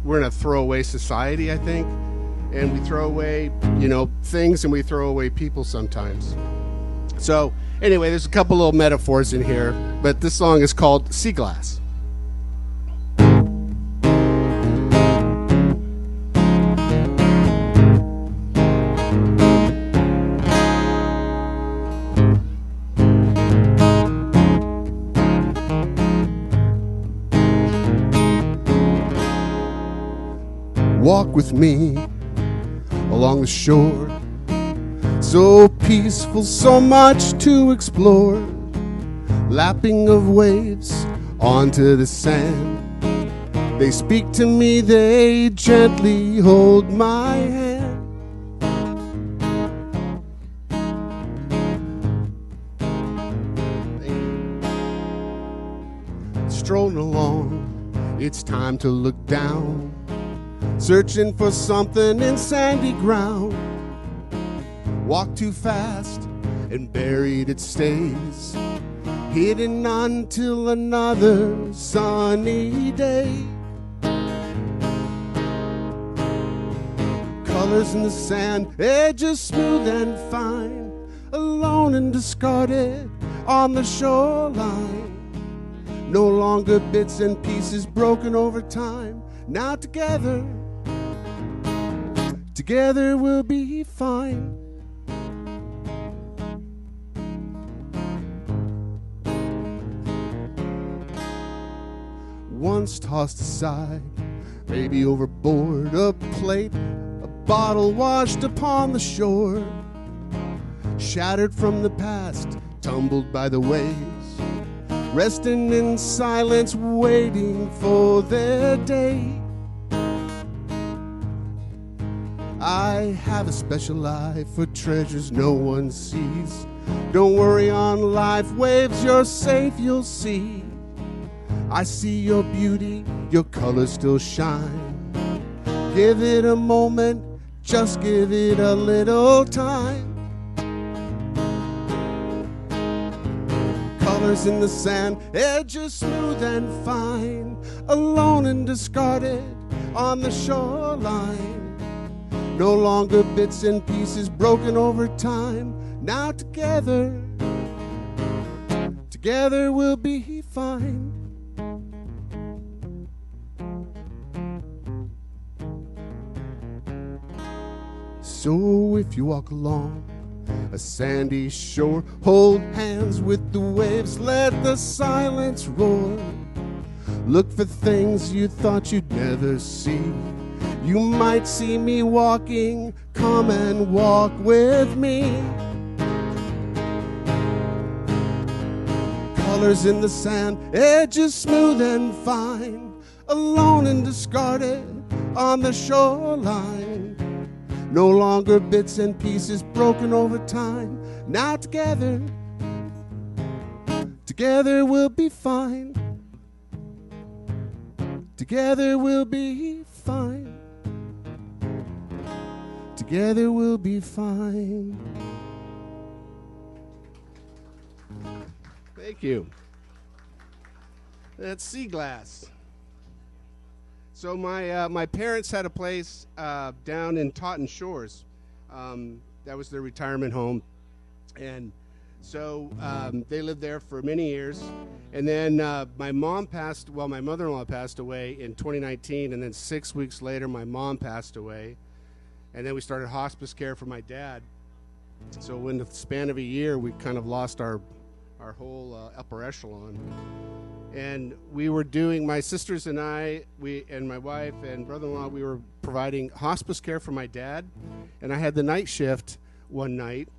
in a throwaway society, I think, and we throw away, things, and we throw away people sometimes. So anyway, there's a couple little metaphors in here, but this song is called Sea Glass. Walk with me along the shore, so peaceful, so much to explore. Lapping of waves onto the sand, they speak to me, they gently hold my hand. Strolling along, it's time to look down, searching for something in sandy ground. Walk too fast and buried it stays, hidden until another sunny day. Colors in the sand, edges smooth and fine, alone and discarded on the shoreline. No longer bits and pieces broken over time. Now together we'll be fine. Once tossed aside, maybe overboard, a plate, a bottle washed upon the shore, shattered from the past, tumbled by the waves, resting in silence, waiting for their day. I have a special eye for treasures no one sees. Don't worry on life waves, you're safe, you'll see. I see your beauty, your colors still shine. Give it a moment, just give it a little time. Colors in the sand, edges smooth and fine, alone and discarded on the shoreline. No longer bits and pieces broken over time. Now together we'll be fine. So if you walk along a sandy shore, hold hands with the waves, let the silence roar. Look for things you thought you'd never see. You might see me walking, come and walk with me. Colors in the sand, edges smooth and fine, alone and discarded on the shoreline. No longer bits and pieces broken over time. Now together we'll be fine. Together we'll be fine. Together we'll be fine. Thank you. That's Sea Glass. So my parents had a place down in Taunton Shores. That was their retirement home. And so they lived there for many years. And then my mother-in-law passed away in 2019. And then 6 weeks later, my mom passed away. And then we started hospice care for my dad. So in the span of a year, we kind of lost our whole upper echelon. And we were doing, my sisters and I, and my wife and brother-in-law, we were providing hospice care for my dad. And I had the night shift one night.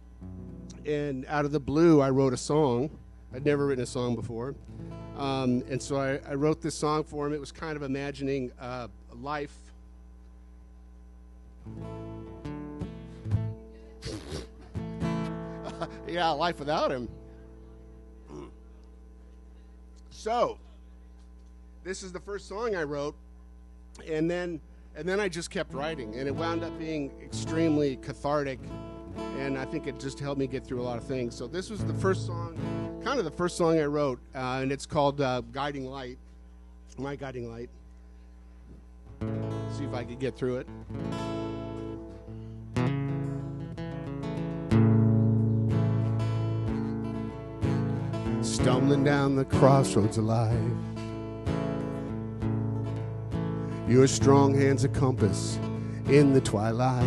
And out of the blue, I wrote a song. I'd never written a song before. And so I wrote this song for him. It was kind of imagining life. Yeah, life without him. So, this is the first song I wrote, and then I just kept writing, and it wound up being extremely cathartic, and I think it just helped me get through a lot of things. So this was the first song, kind of the first song I wrote, and it's called Guiding Light, My Guiding Light. if I could get through it. Stumbling down the crossroads of life, your strong hand's a compass in the twilight,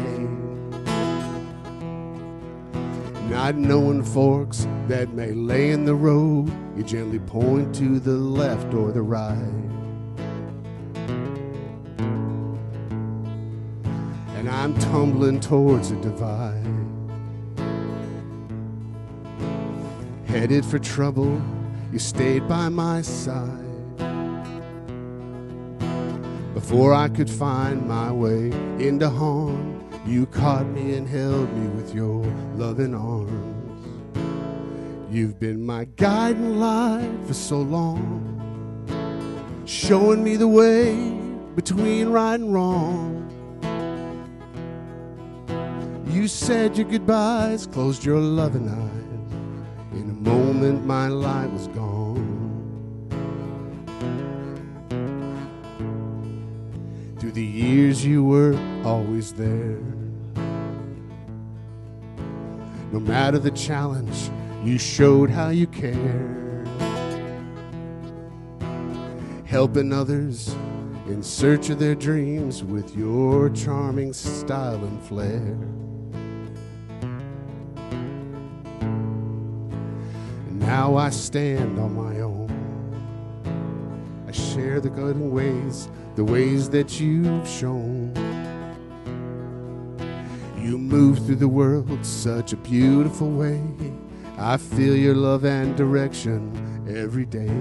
not knowing forks that may lay in the road. You gently point to the left or the right, and I'm tumbling towards a divide, headed for trouble. You stayed by my side before I could find my way into harm. You caught me and held me with your loving arms. You've been my guiding light for so long, showing me the way between right and wrong. You said your goodbyes, closed your loving eyes. In a moment my light was gone. Through the years you were always there. No matter the challenge, you showed how you cared, helping others in search of their dreams with your charming style and flair. And now I stand on my own. I share the good ways, the ways that you've shown. You move through the world such a beautiful way. I feel your love and direction every day.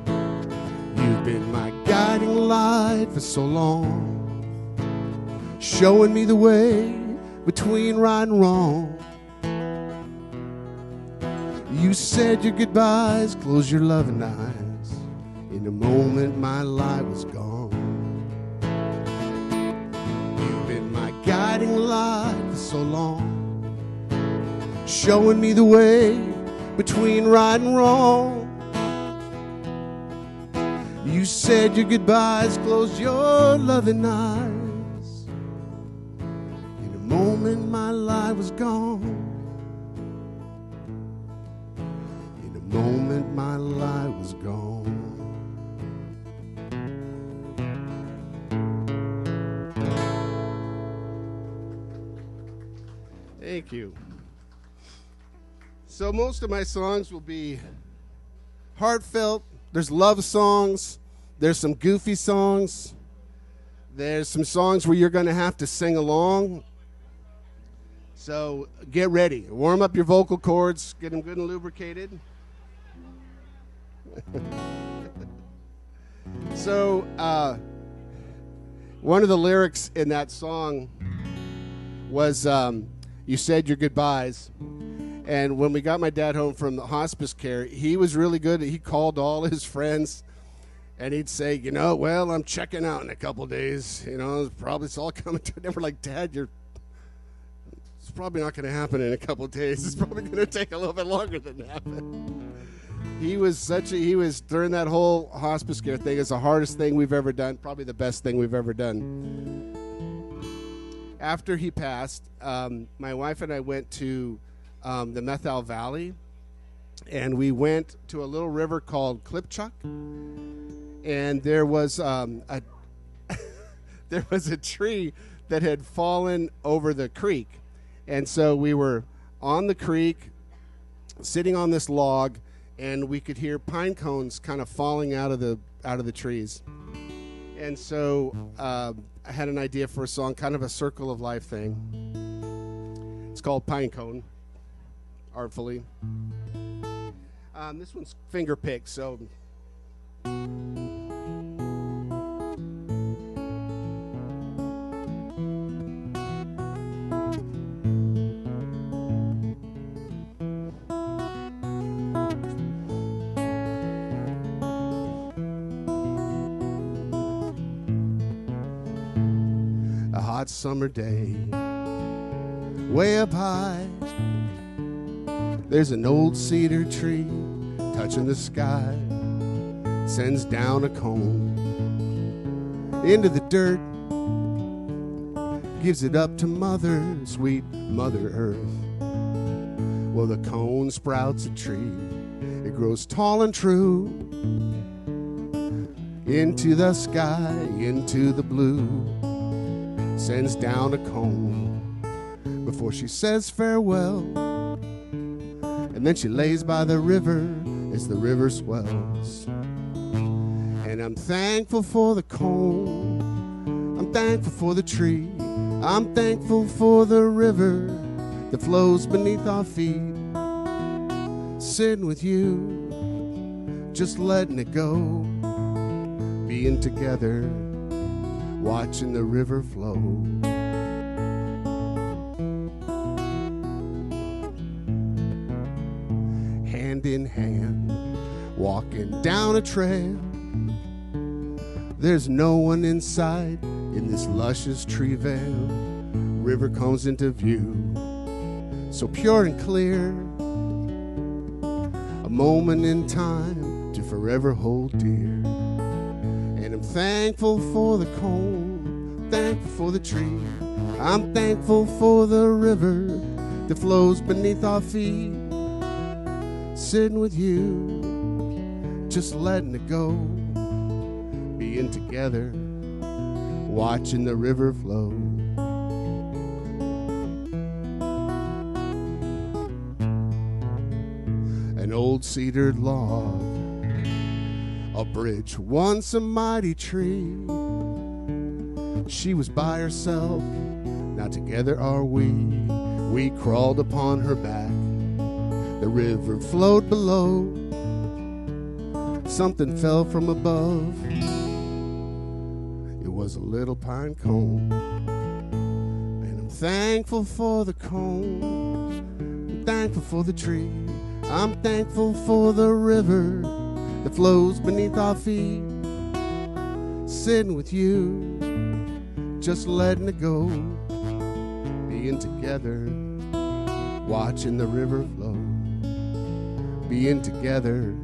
You've been my guiding light for so long, showing me the way between right and wrong. You said your goodbyes, closed your loving eyes. In a moment my light was gone. Guiding light for so long, showing me the way between right and wrong. You said your goodbyes, closed your loving eyes. In a moment my light was gone. In a moment my light was gone. Thank you. So most of my songs will be heartfelt. There's love songs. There's some goofy songs. There's some songs where you're going to have to sing along. So get ready. Warm up your vocal cords. Get them good and lubricated. So one of the lyrics in that song was... you said your goodbyes. And when we got my dad home from the hospice care, he was really good. He called all his friends, and he'd say, well, I'm checking out in a couple days. Probably it's all coming to. And we're like, Dad, it's probably not going to happen in a couple days. It's probably going to take a little bit longer than that. He was during that whole hospice care thing, it's the hardest thing we've ever done, probably the best thing we've ever done. After he passed, my wife and I went to the Methal Valley, and we went to a little river called Shuck, and there was there was a tree that had fallen over the creek, and so we were on the creek, sitting on this log, and we could hear pine cones kind of falling out of the trees, and so. I had an idea for a song, kind of a circle of life thing. It's called Pine Cone, artfully. This one's finger picked, so. Hot summer day, way up high, there's an old cedar tree touching the sky, sends down a cone into the dirt gives it up to Mother, sweet Mother Earth. Well, the cone sprouts a tree, it grows tall and true, into the sky, into the blue, sends down a cone before she says farewell. And then she lays by the river as the river swells. And I'm thankful for the cone, I'm thankful for the tree, I'm thankful for the river that flows beneath our feet. Sitting with you, just letting it go, being together, watching the river flow. Hand in hand, walking down a trail. There's no one in sight in this luscious tree veil. River comes into view, so pure and clear, a moment in time to forever hold dear. And I'm thankful for the cone, thankful for the tree, I'm thankful for the river that flows beneath our feet. Sitting with you, just letting it go, being together, watching the river flow. An old cedared log, a bridge, once a mighty tree. She was by herself, now together are we. We crawled upon her back, the river flowed below. Something fell from above, it was a little pine cone. And I'm thankful for the cone, I'm thankful for the tree, I'm thankful for the river that flows beneath our feet. Sitting with you, just letting it go, being together, watching the river flow. Being together,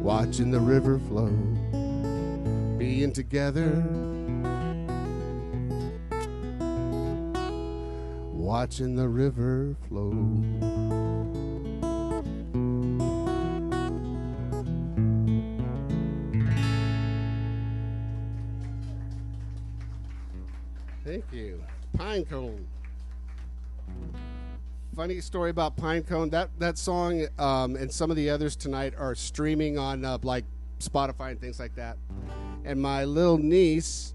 watching the river flow. Being together, watching the river flow. Thank you. Pine cone. Funny story about Pine Cone. That song and some of the others tonight are streaming on like Spotify and things like that. And my little niece,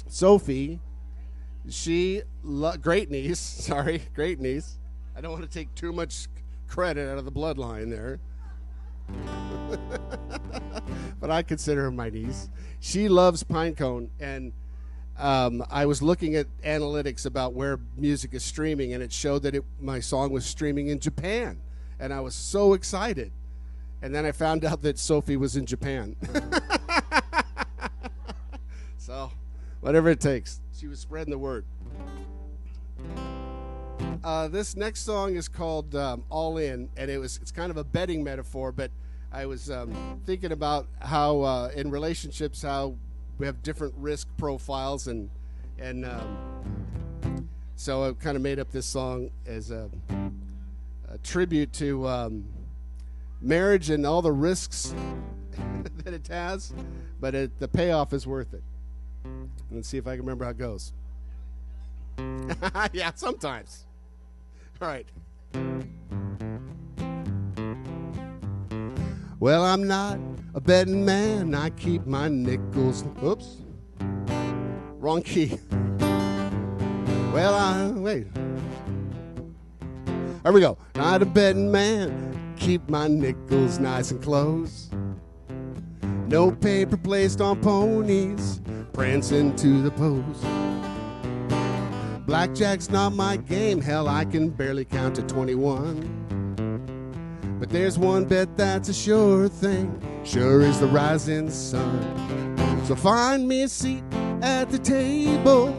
Sophie, great niece. I don't want to take too much credit out of the bloodline there. But I consider her my niece. She loves Pine Cone, and I was looking at analytics about where music is streaming, and it showed that my song was streaming in Japan, and I was so excited. And then I found out that Sophie was in Japan. So, whatever it takes. She was spreading the word. This next song is called All In, and it's kind of a betting metaphor, but I was thinking about how in relationships, how we have different risk profiles, and so I kind of made up this song as a tribute to marriage and all the risks that it has, but the payoff is worth it. Let's see if I can remember how it goes. Yeah, sometimes. All right. Well, I'm not a betting man, I keep my nickels. Oops. Wrong key. Well, wait. There we go. Not a betting man, keep my nickels nice and close. No paper placed on ponies, prancing to the post. Blackjack's not my game, hell, I can barely count to 21. But there's one bet that's a sure thing, sure is the rising sun. So find me a seat at the table,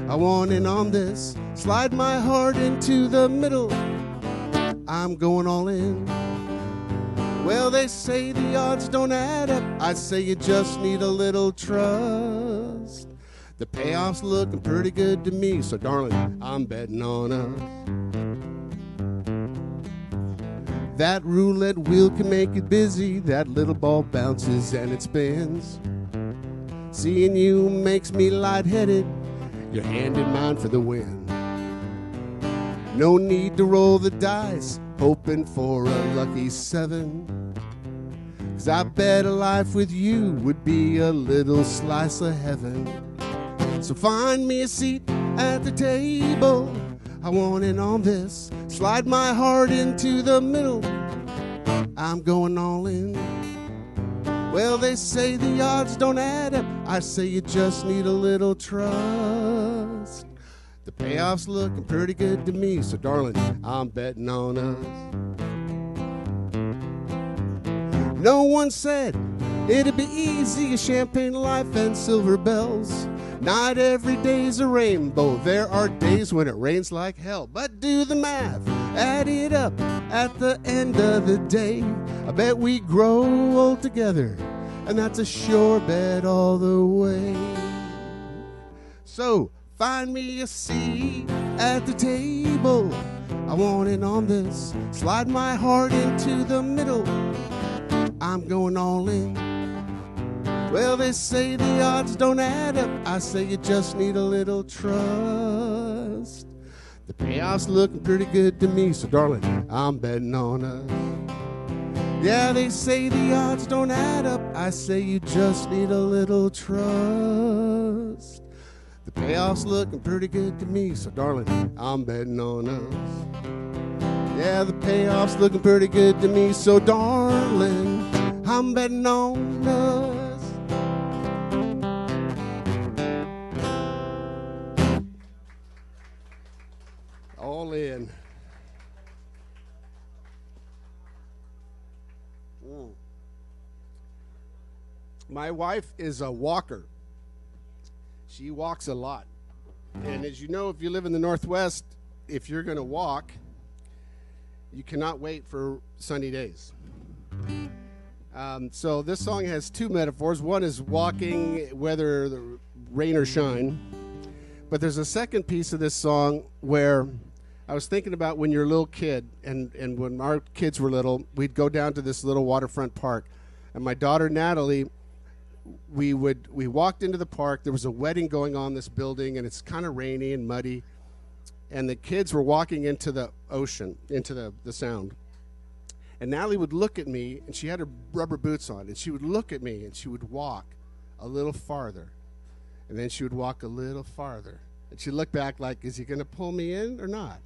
I want in on this, slide my heart into the middle, I'm going all in. Well, they say the odds don't add up, I say you just need a little trust. The payoff's looking pretty good to me, so darling, I'm betting on us. That roulette wheel can make it busy. That little ball bounces and it spins. Seeing you makes me lightheaded. Your hand in mine for the win. No need to roll the dice, hoping for a lucky 7. 'Cause I bet a life with you would be a little slice of heaven. So find me a seat at the table. I want in on this. Slide my heart into the middle. I'm going all in. Well, they say the odds don't add up. I say you just need a little trust. The payoff's looking pretty good to me, so darling, I'm betting on us. No one said it'd be easy, a champagne life and silver bells. Not every day's a rainbow. There are days when it rains like hell. But do the math, add it up. At the end of the day, I bet we grow old together, and that's a sure bet all the way. So find me a seat at the table. I want in on this. Slide my heart into the middle. I'm going all in. Well, they say the odds don't add up. I say you just need a little trust. The payoff's looking pretty good to me, so darling, I'm betting on us. Yeah, they say the odds don't add up. I say you just need a little trust. The payoff's looking pretty good to me, so darling, I'm betting on us. Yeah, the payoff's looking pretty good to me, so darling, I'm betting on us. All in. My wife is a walker. She walks a lot. And as you know, if you live in the Northwest, if you're going to walk, you cannot wait for sunny days. So this song has two metaphors. One is walking, whether the rain or shine. But there's a second piece of this song where I was thinking about when you're a little kid, and when our kids were little, we'd go down to this little waterfront park. And my daughter, Natalie, we walked into the park. There was a wedding going on in this building, and it's kind of rainy and muddy. And the kids were walking into the ocean, into the sound. And Natalie would look at me, and she had her rubber boots on, and she would look at me, and she would walk a little farther. And then she would walk a little farther. And she'd look back like, is he going to pull me in or not?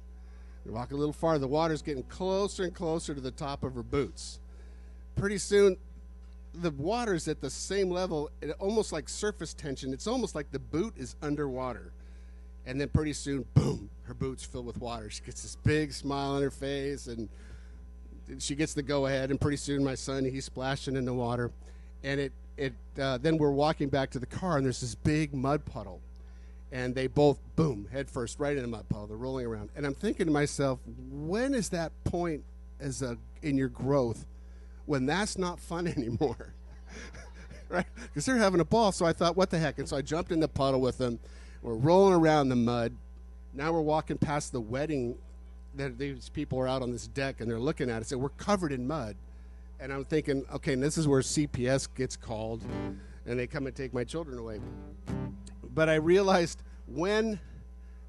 And walk a little farther. The water's getting closer and closer to the top of her boots. Pretty soon, the water's at the same level, almost like surface tension. It's almost like the boot is underwater. And then pretty soon, boom, her boot's filled with water. She gets this big smile on her face, and she gets the go-ahead. And pretty soon, my son, he's splashing in the water. And then we're walking back to the car, and there's this big mud puddle. And they both, boom, head first, right in the mud puddle. They're rolling around. And I'm thinking to myself, when is that point in your growth when that's not fun anymore? Right? Because they're having a ball. So I thought, what the heck? And so I jumped in the puddle with them. We're rolling around the mud. Now we're walking past the wedding. These people are out on this deck, and they're looking at us, and we're covered in mud. And I'm thinking, okay, and this is where CPS gets called, and they come and take my children away. But I realized the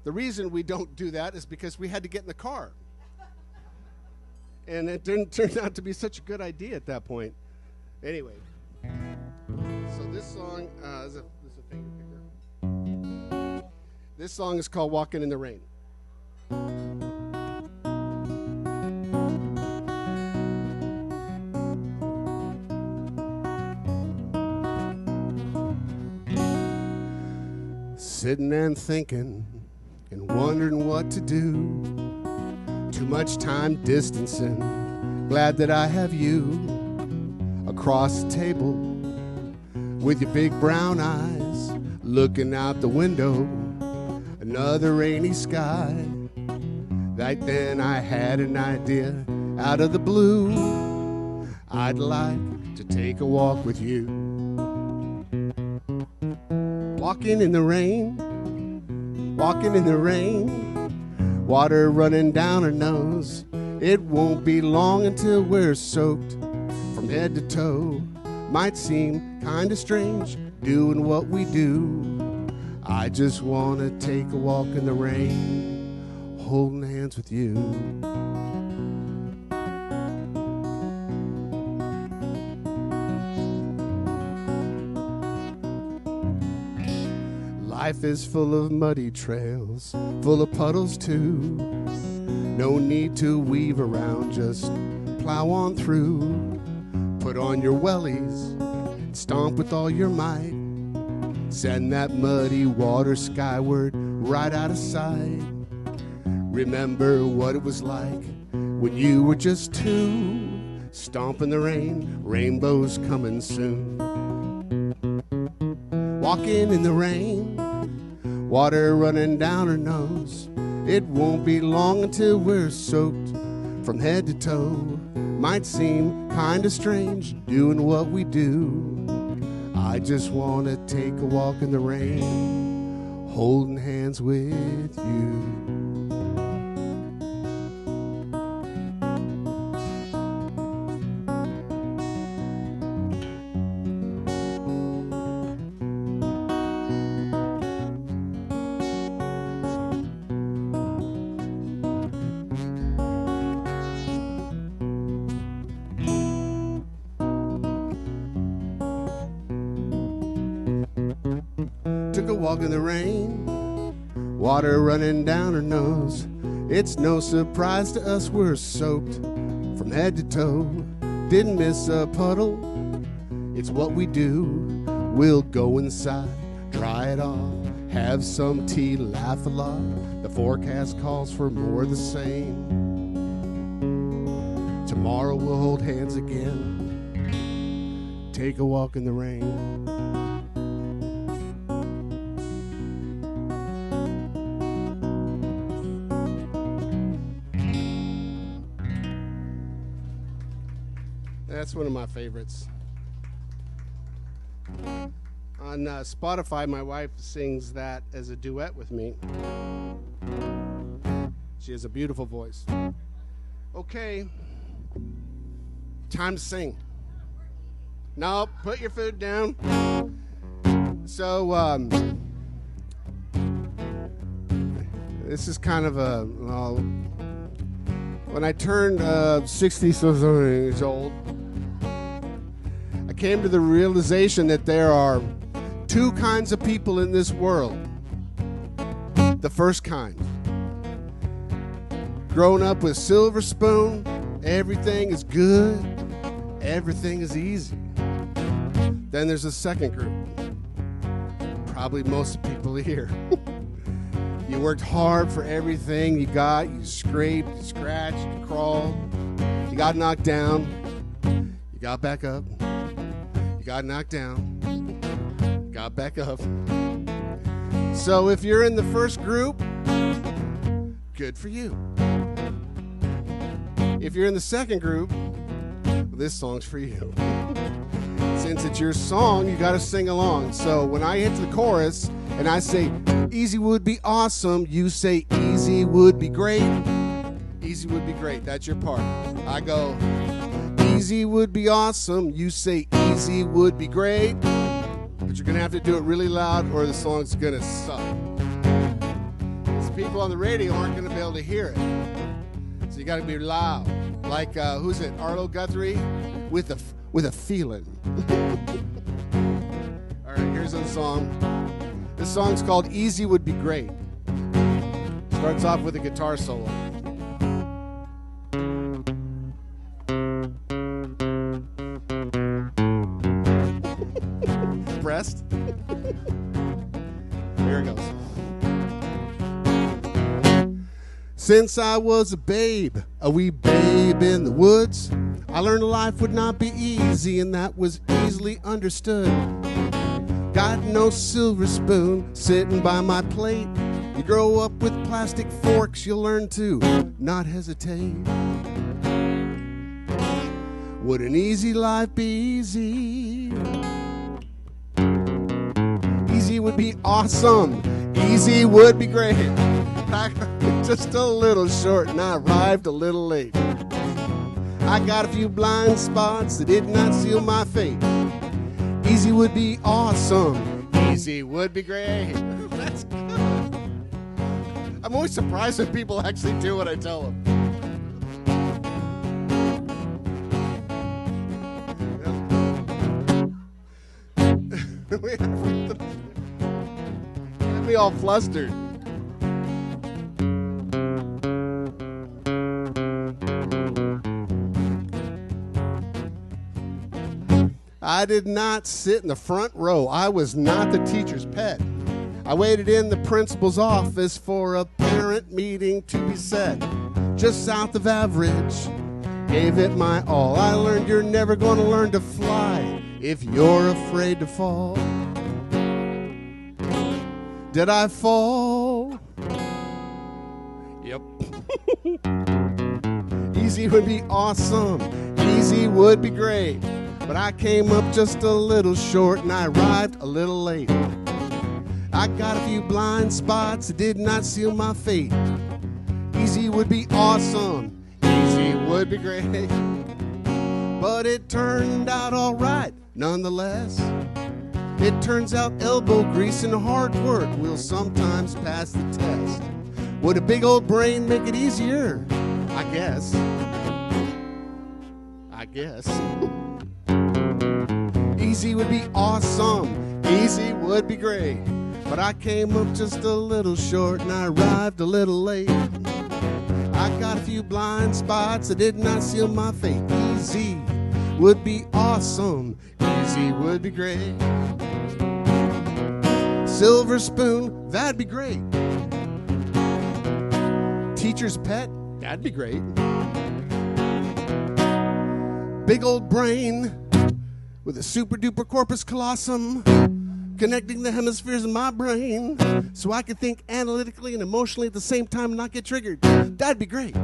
reason we don't do that is because we had to get in the car. And it didn't turn out to be such a good idea at that point. Anyway, so this song is a finger picker. This song is called Walking in the Rain. Sitting and thinking and wondering what to do. Too much time distancing. Glad that I have you across the table with your big brown eyes looking out the window. Another rainy sky. Right then I had an idea out of the blue. I'd like to take a walk with you. Walking in the rain, walking in the rain, water running down our nose. It won't be long until we're soaked from head to toe. Might seem kinda strange doing what we do. I just wanna take a walk in the rain, holding hands with you. Life is full of muddy trails, full of puddles too. No need to weave around, just plow on through. Put on your wellies, stomp with all your might. Send that muddy water skyward, right out of sight. Remember what it was like when you were just 2. Stomp in the rain, rainbows coming soon. Walking in the rain, water running down our nose. It won't be long until we're soaked from head to toe. Might seem kinda strange doing what we do. I just wanna take a walk in the rain, holding hands with you. Took a walk in the rain, water running down her nose. It's no surprise to us we're soaked from head to toe. Didn't miss a puddle, it's what we do. We'll go inside, dry it off, have some tea, laugh a lot. The forecast calls for more of the same. Tomorrow we'll hold hands again, take a walk in the rain. That's one of my favorites. On Spotify, my wife sings that as a duet with me. She has a beautiful voice. Okay, time to sing. No, put your food down. So, this is kind of a, when I turned 60 years old, I came to the realization that there are 2 kinds of people in this world. The first kind, growing up with silver spoon, everything is good, everything is easy. Then there's a second group, probably most people here. You worked hard for everything you got. You scraped, you scratched, you crawled. You got knocked down. You got back up. You got knocked down. Got back up. So if you're in the first group, good for you. If you're in the second group, well, this song's for you. Since it's your song, you got to sing along. So when I hit the chorus and I say, easy would be awesome, you say, easy would be great. Easy would be great. That's your part. I go, easy would be awesome, you say, easy would be great. But you're going to have to do it really loud or the song's going to suck. Because people on the radio aren't going to be able to hear it. So you got to be loud. Like, who's it? Arlo Guthrie? With a feeling. All right, here's the song. This song's called Easy Would Be Great. Starts off with a guitar solo. Breast. Here it goes. Since I was a babe, a wee babe in the woods, I learned life would not be easy, and that was easily understood. Got no silver spoon sitting by my plate. You grow up with plastic forks, you'll learn to not hesitate. Would an easy life be easy? Easy would be awesome. Easy would be great. Just a little short and I arrived a little late. I got a few blind spots that did not seal my fate. Easy would be awesome. Easy would be great. That's good. I'm always surprised when people actually do what I tell them. Got me all flustered. I did not sit in the front row. I was not the teacher's pet. I waited in the principal's office for a parent meeting to be set. Just south of average, gave it my all. I learned you're never going to learn to fly if you're afraid to fall. Did I fall? Yep. Easy would be awesome. Easy would be great. But I came up just a little short and I arrived a little late. I got a few blind spots that did not seal my fate. Easy would be awesome. Easy would be great. But it turned out all right nonetheless. It turns out elbow grease and hard work will sometimes pass the test. Would a big old brain make it easier? I guess. Easy would be awesome. Easy would be great. But I came up just a little short and I arrived a little late. I got a few blind spots that did not seal my fate. Easy would be awesome. Easy would be great. Silver spoon, that'd be great. Teacher's pet, that'd be great. Big old brain with a super duper corpus callosum connecting the hemispheres of my brain so I could think analytically and emotionally at the same time and not get triggered. That'd be great.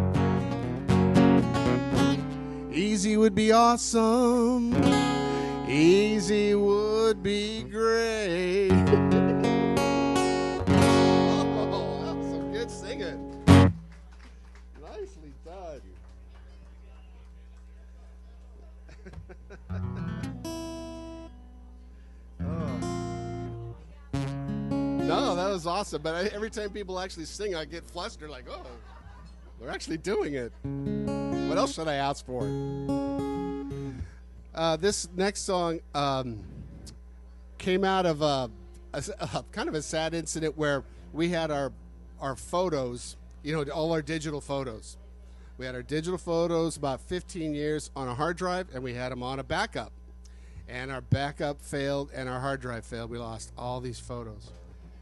Easy would be awesome. Easy would be great. Oh, that was some good singing. Nicely done. No, that was awesome. But every time people actually sing, I get flustered like, oh, they're actually doing it. What else should I ask for? This next song came out of a kind of a sad incident where we had our photos, all our digital photos. We had our digital photos about 15 years on a hard drive, and we had them on a backup. And our backup failed, and our hard drive failed. We lost all these photos.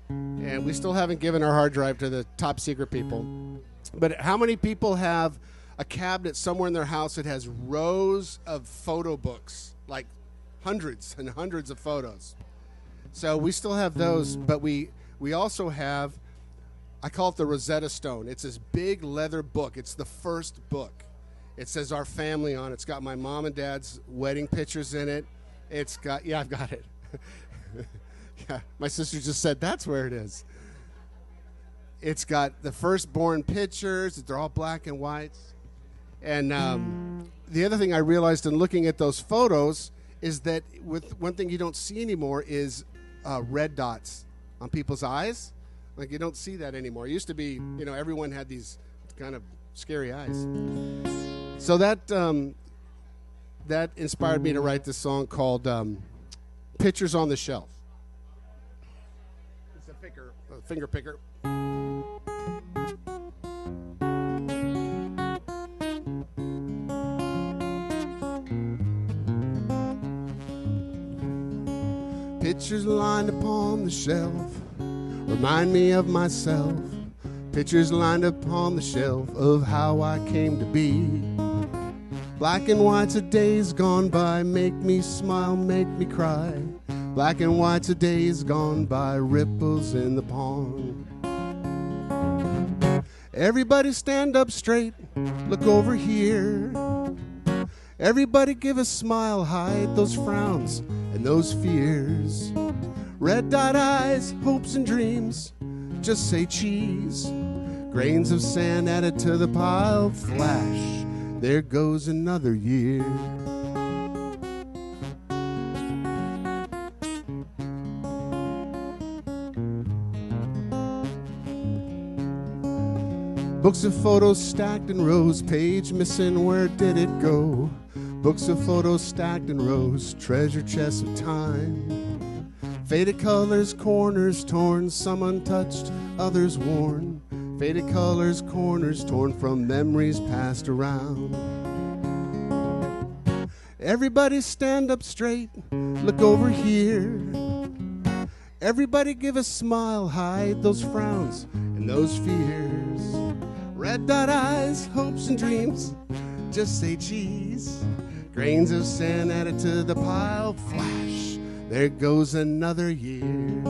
And we still haven't given our hard drive to the top secret people. But how many people have a cabinet somewhere in their house that has rows of photo books, like hundreds and hundreds of photos? So we still have those, but we also have, I call it the Rosetta Stone. It's this big leather book. It's the first book. It says Our Family on it. It's got my mom and dad's wedding pictures in it. It's got, yeah, I've got it. Yeah, my sister just said that's where it is. It's got the firstborn pictures. They're all black and whites. And the other thing I realized in looking at those photos is that with one thing you don't see anymore is red dots on people's eyes. Like, you don't see that anymore. It used to be, everyone had these kind of scary eyes. So that inspired me to write this song called Pictures on the Shelf. It's a finger picker. Pictures lined upon the shelf remind me of myself. Pictures lined upon the shelf of how I came to be. Black and whites of days gone by make me smile, make me cry. Black and whites of days gone by, ripples in the pond. Everybody stand up straight, look over here. Everybody give a smile, hide those frowns and those fears. Red dot eyes, hopes and dreams, just say cheese. Grains of sand added to the pile, flash, there goes another year. Books of photos stacked in rows, page missing, where did it go? Books of photos stacked in rows, treasure chests of time. Faded colors, corners torn, some untouched, others worn. Faded colors, corners torn from memories passed around. Everybody stand up straight, look over here. Everybody give a smile, hide those frowns and those fears. Red dot eyes, hopes and dreams, just say cheese. Grains of sand added to the pile, flash, there goes another year.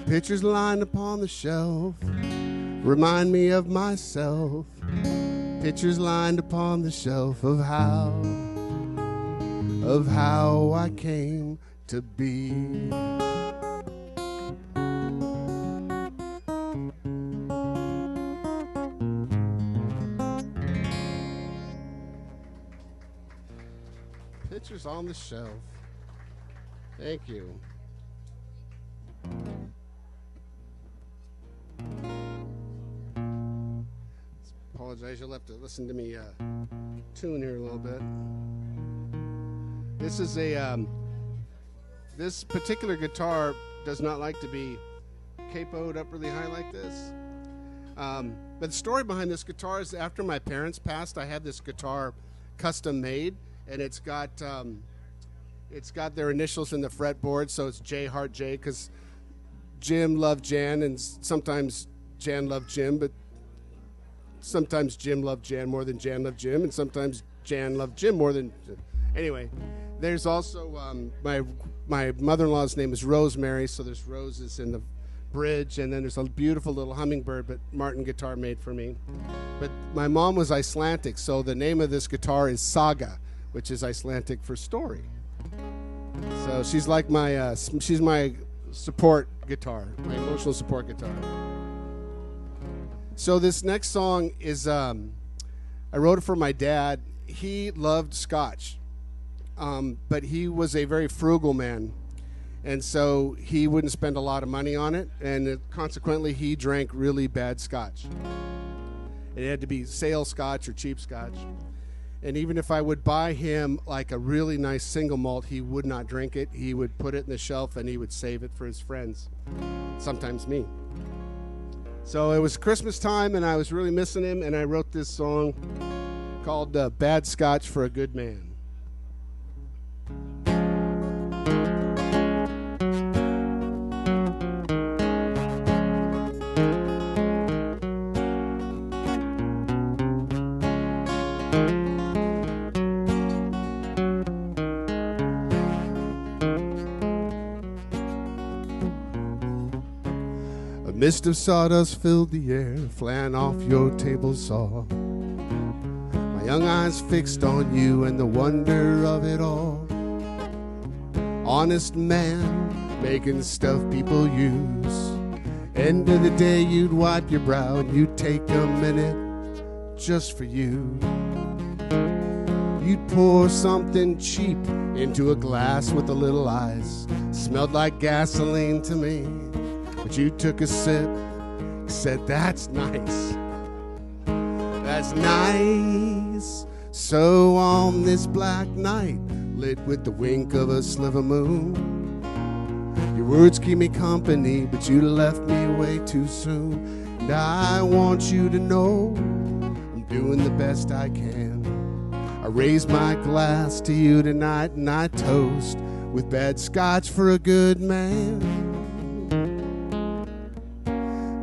Pictures lined upon the shelf remind me of myself. Pictures lined upon the shelf of how I came to be. Pictures on the shelf. Thank you. Apologize, you'll have to listen to me tune here a little bit. This is this particular guitar does not like to be capoed up really high like this. But the story behind this guitar is after my parents passed, I had this guitar custom made, and it's got their initials in the fretboard, so it's J Heart J, because Jim loved Jan, and sometimes Jan loved Jim, but sometimes Jim loved Jan more than Jan loved Jim, and sometimes Jan loved Jim more than... Anyway, there's also my mother-in-law's name is Rosemary, so there's roses in the bridge, and then there's a beautiful little hummingbird, but Martin guitar made for me. But my mom was Icelandic, so the name of this guitar is Saga, which is Icelandic for story. So she's like my she's my support guitar, my emotional support guitar. So this next song is, I wrote it for my dad. He loved scotch, but he was a very frugal man. And so he wouldn't spend a lot of money on it, and consequently he drank really bad scotch. It had to be sale scotch or cheap scotch. And even if I would buy him like a really nice single malt, he would not drink it. He would put it in the shelf and he would save it for his friends, sometimes me. So it was Christmas time, and I was really missing him, and I wrote this song called Bad Scotch for a Good Man. Mist of sawdust filled the air, flying off your table saw. My young eyes fixed on you and the wonder of it all. Honest man, making stuff people use. End of the day, you'd wipe your brow and you'd take a minute just for you. You'd pour something cheap into a glass with a little ice. Smelled like gasoline to me. But you took a sip, said, that's nice. That's nice. So on this black night, lit with the wink of a sliver moon, your words keep me company, but you left me way too soon. And I want you to know I'm doing the best I can. I raise my glass to you tonight, and I toast with bad scotch for a good man.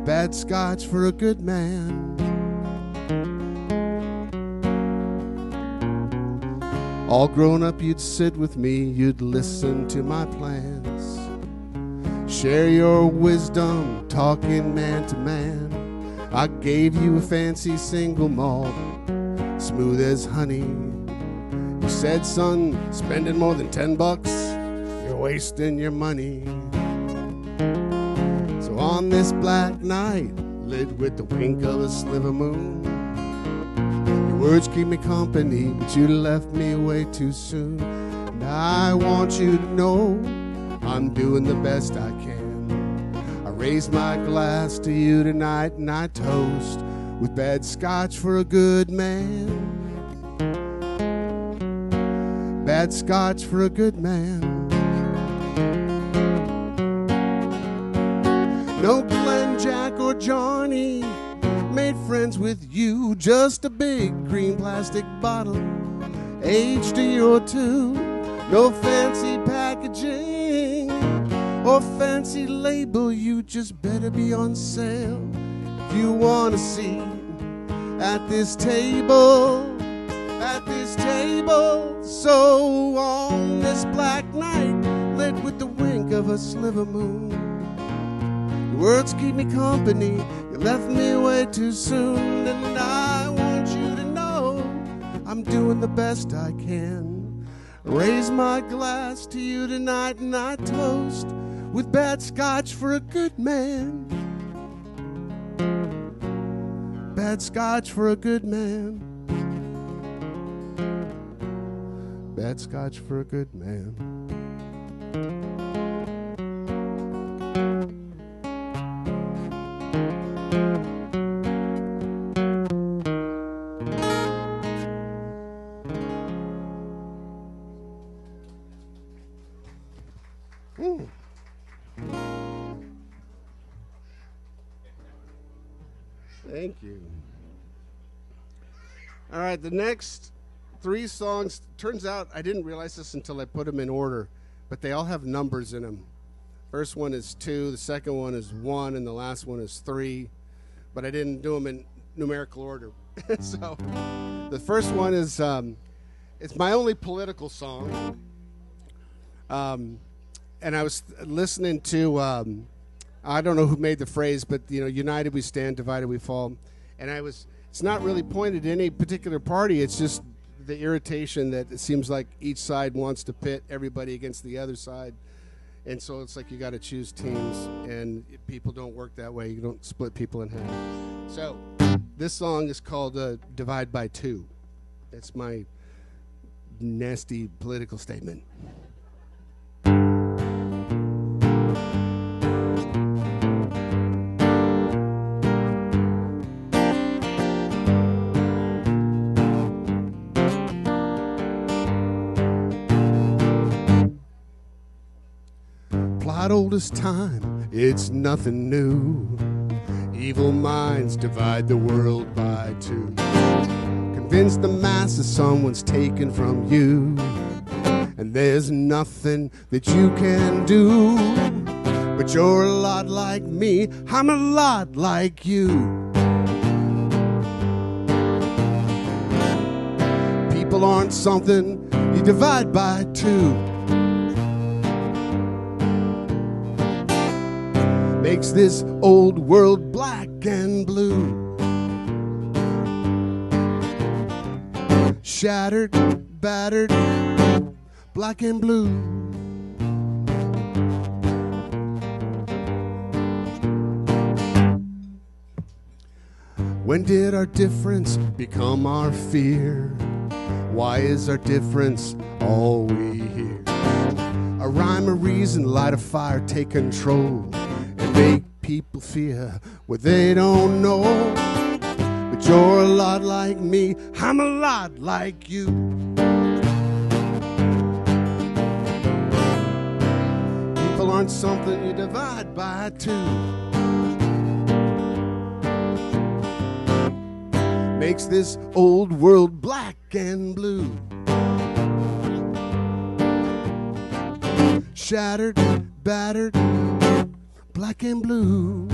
Bad scotch for a good man. All grown up, you'd sit with me, you'd listen to my plans. Share your wisdom, talking man to man. I gave you a fancy single malt, smooth as honey. You said, son, spending more than $10, you're wasting your money. So on this black night, lit with the wink of a sliver moon, your words keep me company, but you left me way too soon. And I want you to know I'm doing the best I can. I raise my glass to you tonight and I toast with bad scotch for a good man. Bad scotch for a good man. No Glenn, Jack, or Johnny made friends with you. Just a big green plastic bottle, aged a year or two. No fancy packaging or fancy label. You just better be on sale if you want to see at this table. At this table, so on this black night, lit with the wink of a sliver moon, your words keep me company, you left me way too soon, and I want you to know I'm doing the best I can. Raise my glass to you tonight and I toast with bad scotch for a good man. Bad scotch for a good man. Bad scotch for a good man. Thank you. All right, the next 3 songs, turns out I didn't realize this until I put them in order, but they all have numbers in them. First one is 2, the second one is 1, and the last one is 3, but I didn't do them in numerical order. So the first one is, it's my only political song. And I was listening to, I don't know who made the phrase, but, you know, united we stand, divided we fall. And it's not really pointed at any particular party, it's just the irritation that it seems like each side wants to pit everybody against the other side, and so it's like you got to choose teams, and people don't work that way. You don't split people in half. So this song is called Divide by Two. That's my nasty political statement. Old as time, it's nothing new. Evil minds divide the world by two. Convince the masses someone's taken from you, and there's nothing that you can do. But you're a lot like me, I'm a lot like you. People aren't something you divide by two. Makes this old world black and blue. Shattered, battered, black and blue. When did our difference become our fear? Why is our difference all we hear? A rhyme, a reason, light a fire, take control. Make people fear what they don't know. But you're a lot like me, I'm a lot like you. People aren't something you divide by two. Makes this old world black and blue. Shattered, battered, black and blue.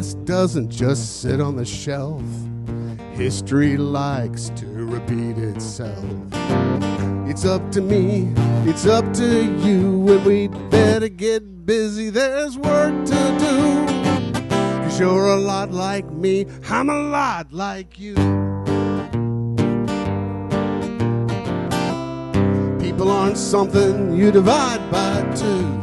past doesn't just sit on the shelf. History likes to repeat itself. It's up to me, it's up to you, and we'd better get busy, there's work to do. 'Cause you're a lot like me, I'm a lot like you. People aren't something you divide by two.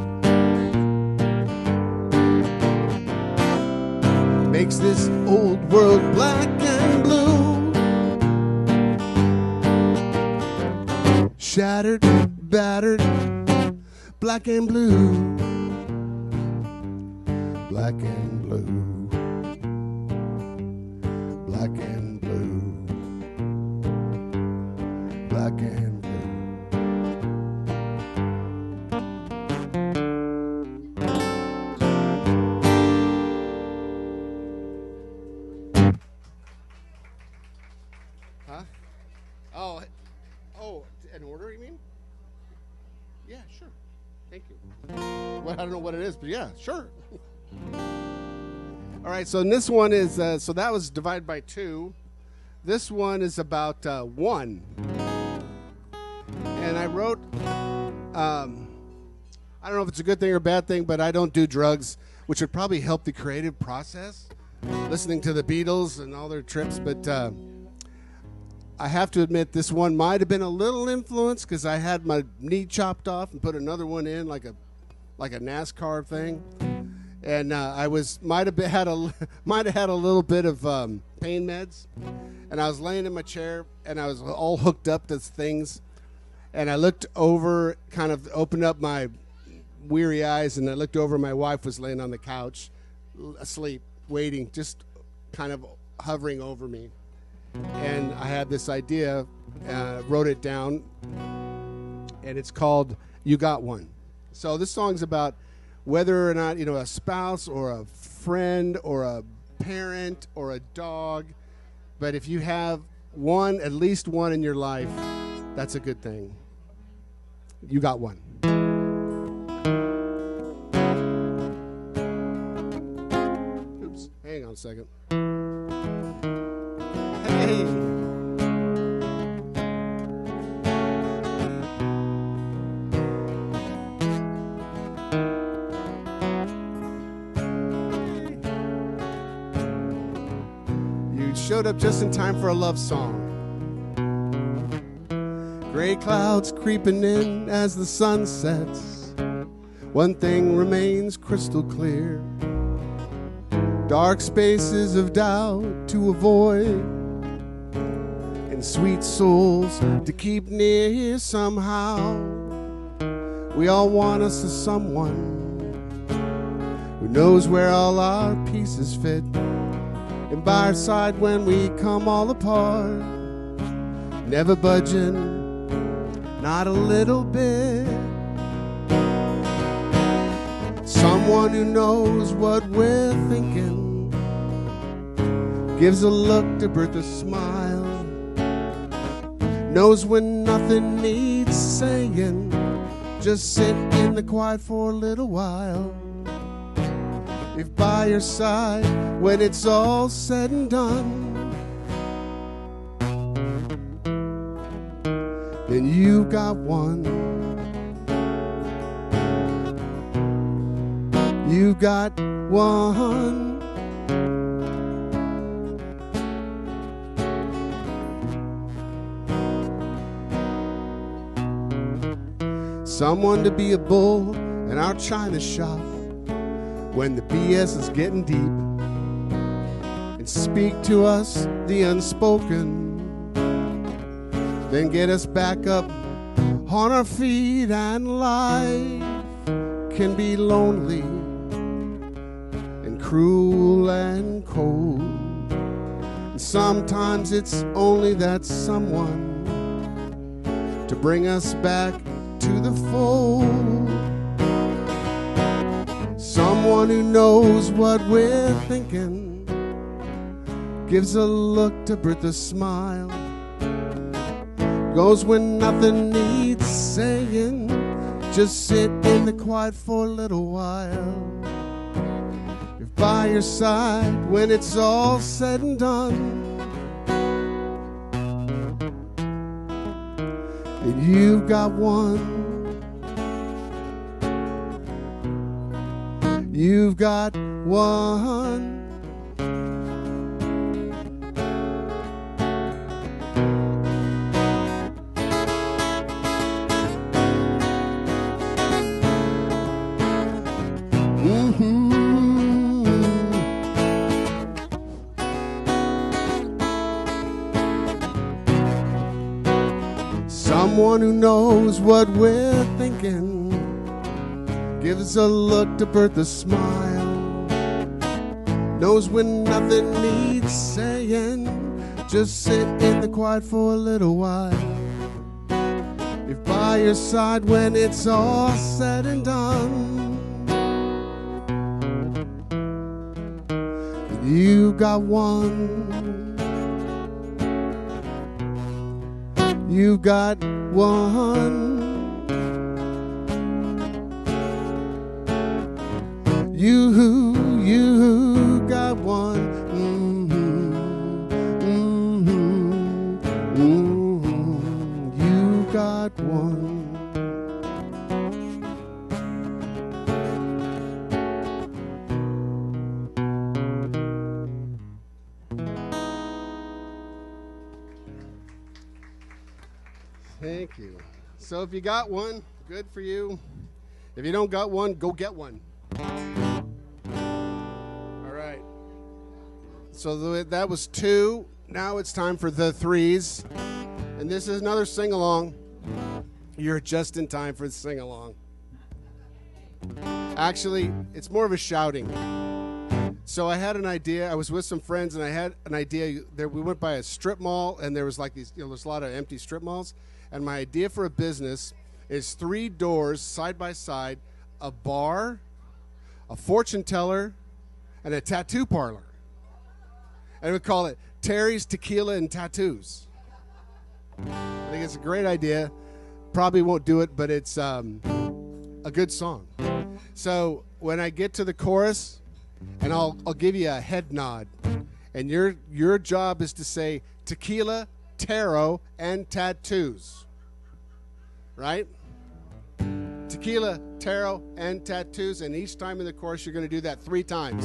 Makes this old world black and blue. Shattered, battered, black and blue. Black and blue. Black and blue. Black and blue. Huh? Oh, an order, you mean? Yeah, sure. Thank you. Well, I don't know what it is, but yeah, sure. All right, so this one is, so that was divided by 2. This one is about 1. And I wrote, I don't know if it's a good thing or a bad thing, but I don't do drugs, which would probably help the creative process, listening to the Beatles and all their trips, but I have to admit this one might have been a little influenced because I had my knee chopped off and put another one in like a NASCAR thing, and I might have had a little bit of pain meds, and I was laying in my chair and I was all hooked up to things, and I looked over, kind of opened up my weary eyes, and I looked over. My wife was laying on the couch, asleep, waiting, just kind of hovering over me. And I had this idea, wrote it down, and it's called You Got One. So this song's about whether or not, a spouse or a friend or a parent or a dog, but if you have one, at least one in your life, that's a good thing. You got one. Oops, hang on a second. Hey. You showed up just in time for a love song. Gray clouds creeping in as the sun sets. One thing remains crystal clear. Dark spaces of doubt to avoid, and sweet souls to keep near somehow. We all want us a someone who knows where all our pieces fit, and by our side when we come all apart, never budging, not a little bit. Someone who knows what we're thinking, gives a look to birth a smile, knows when nothing needs saying, just sit in the quiet for a little while. If by your side when it's all said and done, then you got one. You got one. Someone to be a bull in our china shop when the BS is getting deep, and speak to us the unspoken, then get us back up on our feet. And life can be lonely and cruel and cold, and sometimes it's only that someone to bring us back to the fold. Someone who knows what we're thinking, gives a look to birth a smile, goes when nothing needs saying, just sit in the quiet for a little while. If by your side when it's all said and done. And you've got one. You've got one. Someone who knows what we're thinking, gives a look to birth a smile, knows when nothing needs saying, just sit in the quiet for a little while. If by your side when it's all said and done, you got one. You got one. You got one. You got one. Thank you. So if you got one, good for you. If you don't got one, go get one. All right. So that was two. Now it's time for the threes. And this is another sing-along. You're just in time for the sing-along. Actually, it's more of a shouting. So I had an idea. I was with some friends, and I had an idea. We went by a strip mall, and there was like these, there's a lot of empty strip malls. And my idea for a business is 3 doors side by side, a bar, a fortune teller, and a tattoo parlor. And we call it Terry's Tequila and Tattoos. I think it's a great idea. Probably won't do it, but it's a good song. So when I get to the chorus, and I'll give you a head nod, and your job is to say tequila, tarot, and tattoos. Right? Tequila, tarot, and tattoos, and each time in the chorus you're going to do that 3 times.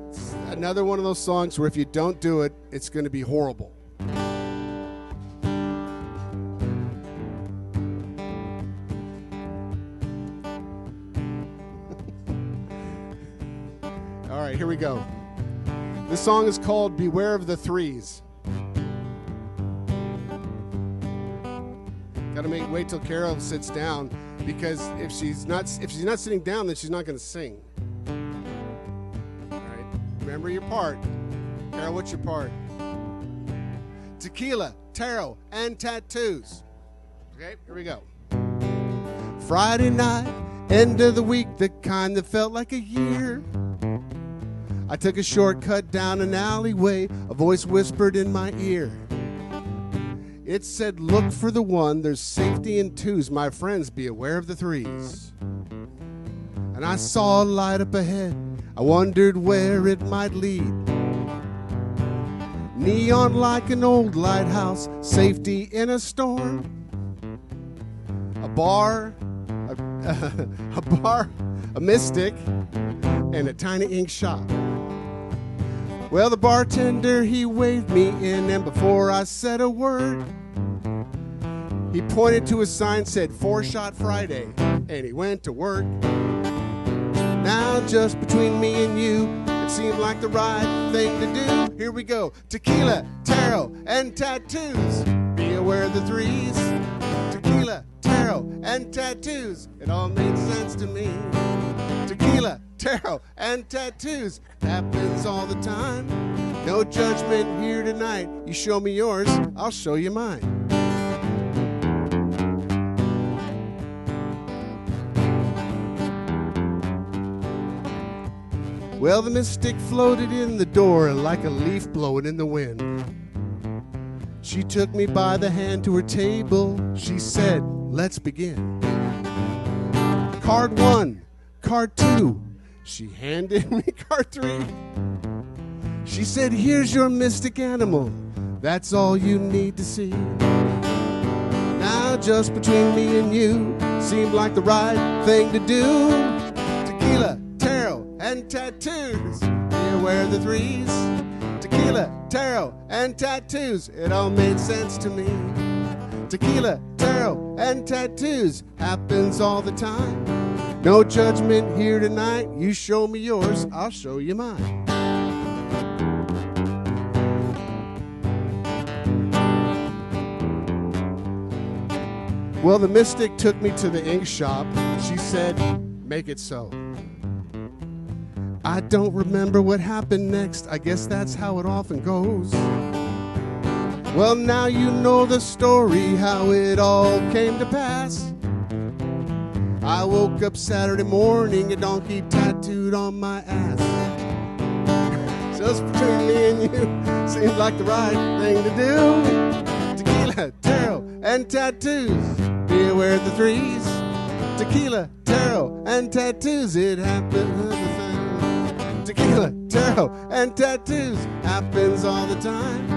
It's another one of those songs where if you don't do it, it's going to be horrible. All right, here we go. This song is called Beware of the Threes. Got to wait till Carol sits down, because if she's not sitting down, then she's not going to sing. All right, remember your part. Carol, what's your part? Tequila, tarot, and tattoos. Okay, here we go. Friday night, end of the week, the kind that felt like a year. I took a shortcut down an alleyway, a voice whispered in my ear. It said, look for the one, there's safety in twos, my friends, be aware of the threes. And I saw a light up ahead, I wondered where it might lead. Neon like an old lighthouse, safety in a storm. A bar, a mystic, and a tiny ink shop. Well, the bartender, he waved me in, and before I said a word, he pointed to a sign, said 4-Shot Friday, and he went to work. Now, just between me and you, it seemed like the right thing to do. Here we go. Tequila, tarot, and tattoos. Be aware of the threes. Tequila, tarot, and tattoos. It all made sense to me. Tequila, tarot, and tattoos. Happens all the time. No judgment here tonight. You show me yours, I'll show you mine. Well, the mystic floated in the door like a leaf blowing in the wind. She took me by the hand to her table. She said, let's begin. Card 1, card 2, She handed me card 3. She said, here's your mystic animal. That's all you need to see. Now just between me and you, seemed like the right thing to do. Tequila, tarot, and tattoos. Here were the 3s. Tequila, tarot, and tattoos. It all made sense to me. Tequila, tarot, and tattoos. Happens all the time. No judgment here tonight. You show me yours, I'll show you mine. Well, the mystic took me to the ink shop. She said, make it so. I don't remember what happened next. I guess that's how it often goes. Well, now you know the story, how it all came to pass. I woke up Saturday morning, a donkey tattooed on my ass. Just between me and you, seemed like the right thing to do. Tequila, tarot, and tattoos. Be aware of the 3s. Tequila, tarot, and tattoos. It happens. Tequila, tarot, and tattoos. Happens all the time.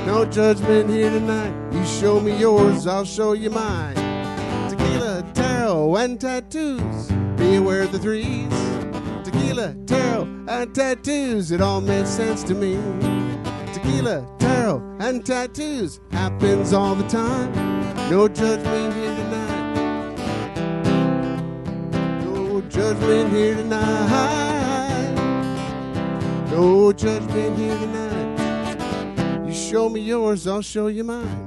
No judgment here tonight. You show me yours, I'll show you mine. Tequila, tarot, and tattoos. Be aware of the 3s. Tequila, tarot, and tattoos. It all made sense to me. Tequila, tarot, and tattoos. Happens all the time. No judgment here tonight. No judgment here tonight. No judgment here tonight. You show me yours, I'll show you mine.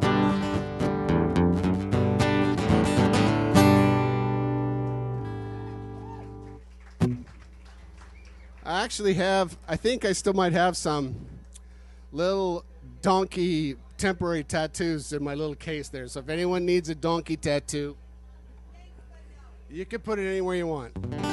I actually have, I think I still might have some little donkey temporary tattoos in my little case there. So if anyone needs a donkey tattoo, you can put it anywhere you want. You know?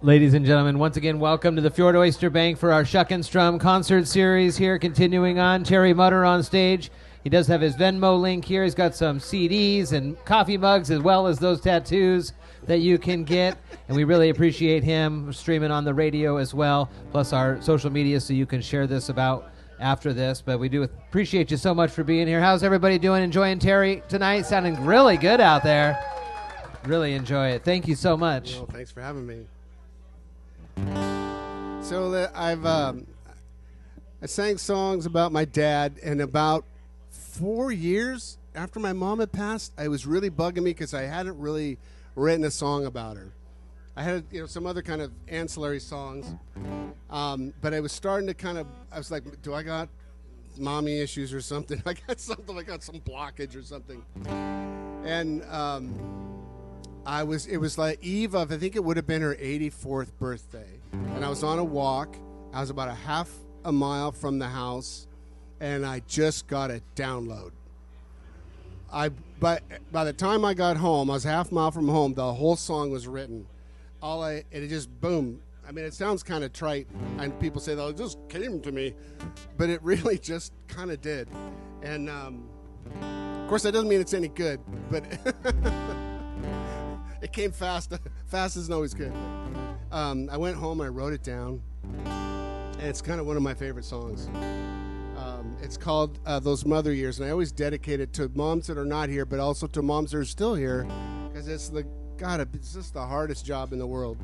Ladies and gentlemen, once again, welcome to the Fjord Oyster Bank for our Shuck and Strum concert series here. Continuing on, Terry Mutter on stage. He does have his Venmo link here. He's got some CDs and coffee mugs as well as those tattoos that you can get. And we really appreciate him streaming on the radio as well, plus our social media so you can share this about after this. But we do appreciate you so much for being here. How's everybody doing? Enjoying Terry tonight? Sounding really good out there. Really enjoy it. Thank you so much. Well, thanks for having me. So I sang songs about my dad, and about 4 years after my mom had passed, it was really bugging me because I hadn't really written a song about her. I had, some other kind of ancillary songs, but I was starting to I was like, do I got mommy issues or something? I got some blockage or something. And it was like eve of, I think it would have been her 84th birthday. And I was on a walk. I was about a half a mile from the house, and I just got a download. But by the time I got home, I was half a mile from home, the whole song was written. It just boom. I mean, it sounds kind of trite, and people say, it just came to me. But it really just kind of did. And, of course, that doesn't mean it's any good, but it came fast. Fast isn't always good. I went home, I wrote it down, and it's kind of one of my favorite songs. It's called Those Mother Years, and I always dedicate it to moms that are not here, but also to moms that are still here, because it's just the hardest job in the world.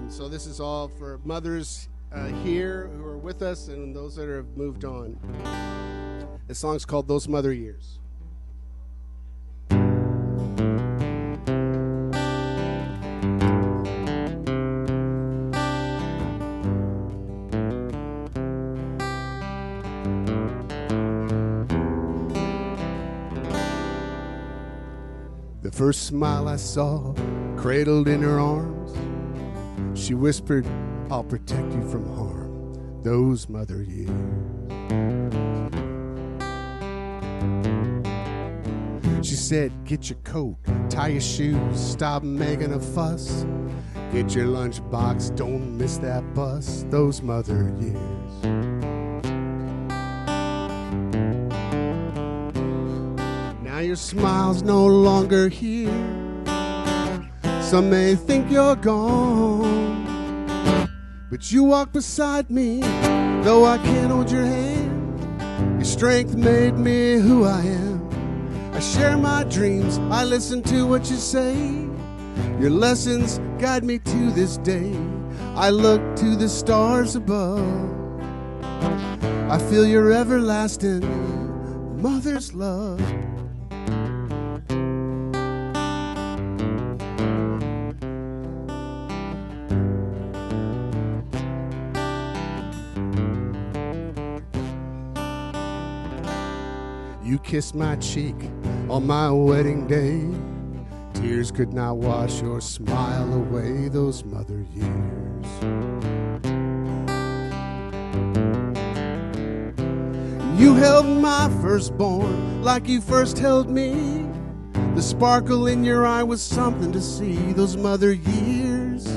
So this is all for mothers here who are with us and those that have moved on. The song's called Those Mother Years. The first smile I saw, cradled in her arms, she whispered, I'll protect you from harm, those mother years. She said, get your coat, tie your shoes, stop making a fuss, get your lunchbox, don't miss that bus, those mother years. Now your smile's no longer here. Some may think you're gone, but you walk beside me, though I can't hold your hand. Your strength made me who I am. I share my dreams, I listen to what you say. Your lessons guide me to this day. I look to the stars above. I feel your everlasting mother's love. You kissed my cheek on my wedding day. Tears could not wash your smile away those mother years. You held my firstborn like you first held me. The sparkle in your eye was something to see those mother years.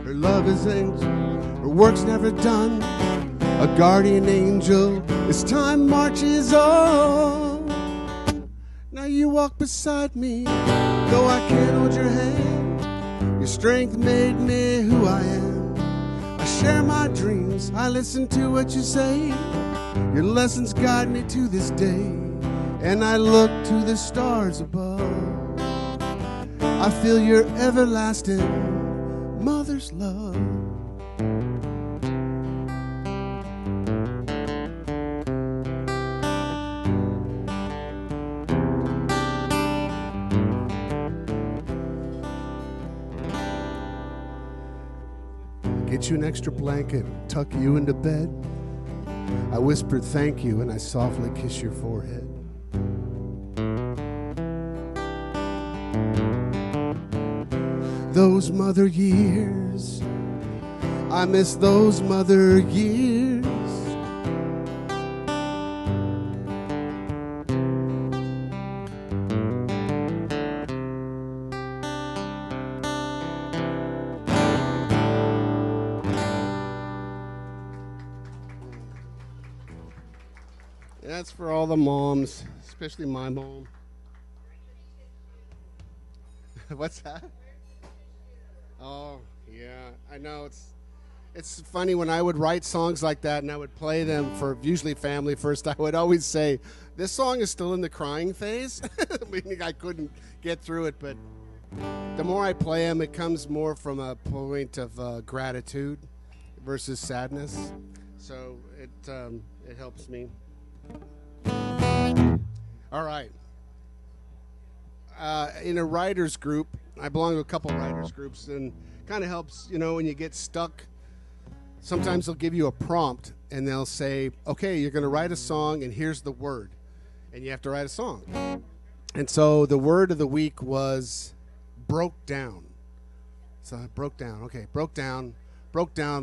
Her love is angel, her work's never done. A guardian angel as time marches on. Now you walk beside me, though I can't hold your hand. Your strength made me who I am. I share my dreams, I listen to what you say. Your lessons guide me to this day, and I look to the stars above. I feel your everlasting mother's love. Get you an extra blanket, tuck you into bed. I whispered thank you and I softly kiss your forehead. Those mother years, I miss those mother years. That's for all the moms, especially my mom. What's that? Oh, yeah. I know it's funny when I would write songs like that and I would play them for usually family first. I would always say, this song is still in the crying phase, meaning I couldn't get through it. But the more I play them, it comes more from a point of gratitude versus sadness. So it helps me. All right. In a writers group, I belong to a couple writers groups, and kind of helps, when you get stuck. Sometimes they'll give you a prompt, and they'll say, okay, you're going to write a song, and here's the word. And you have to write a song. And so the word of the week was broke down. So I broke down. Okay, broke down,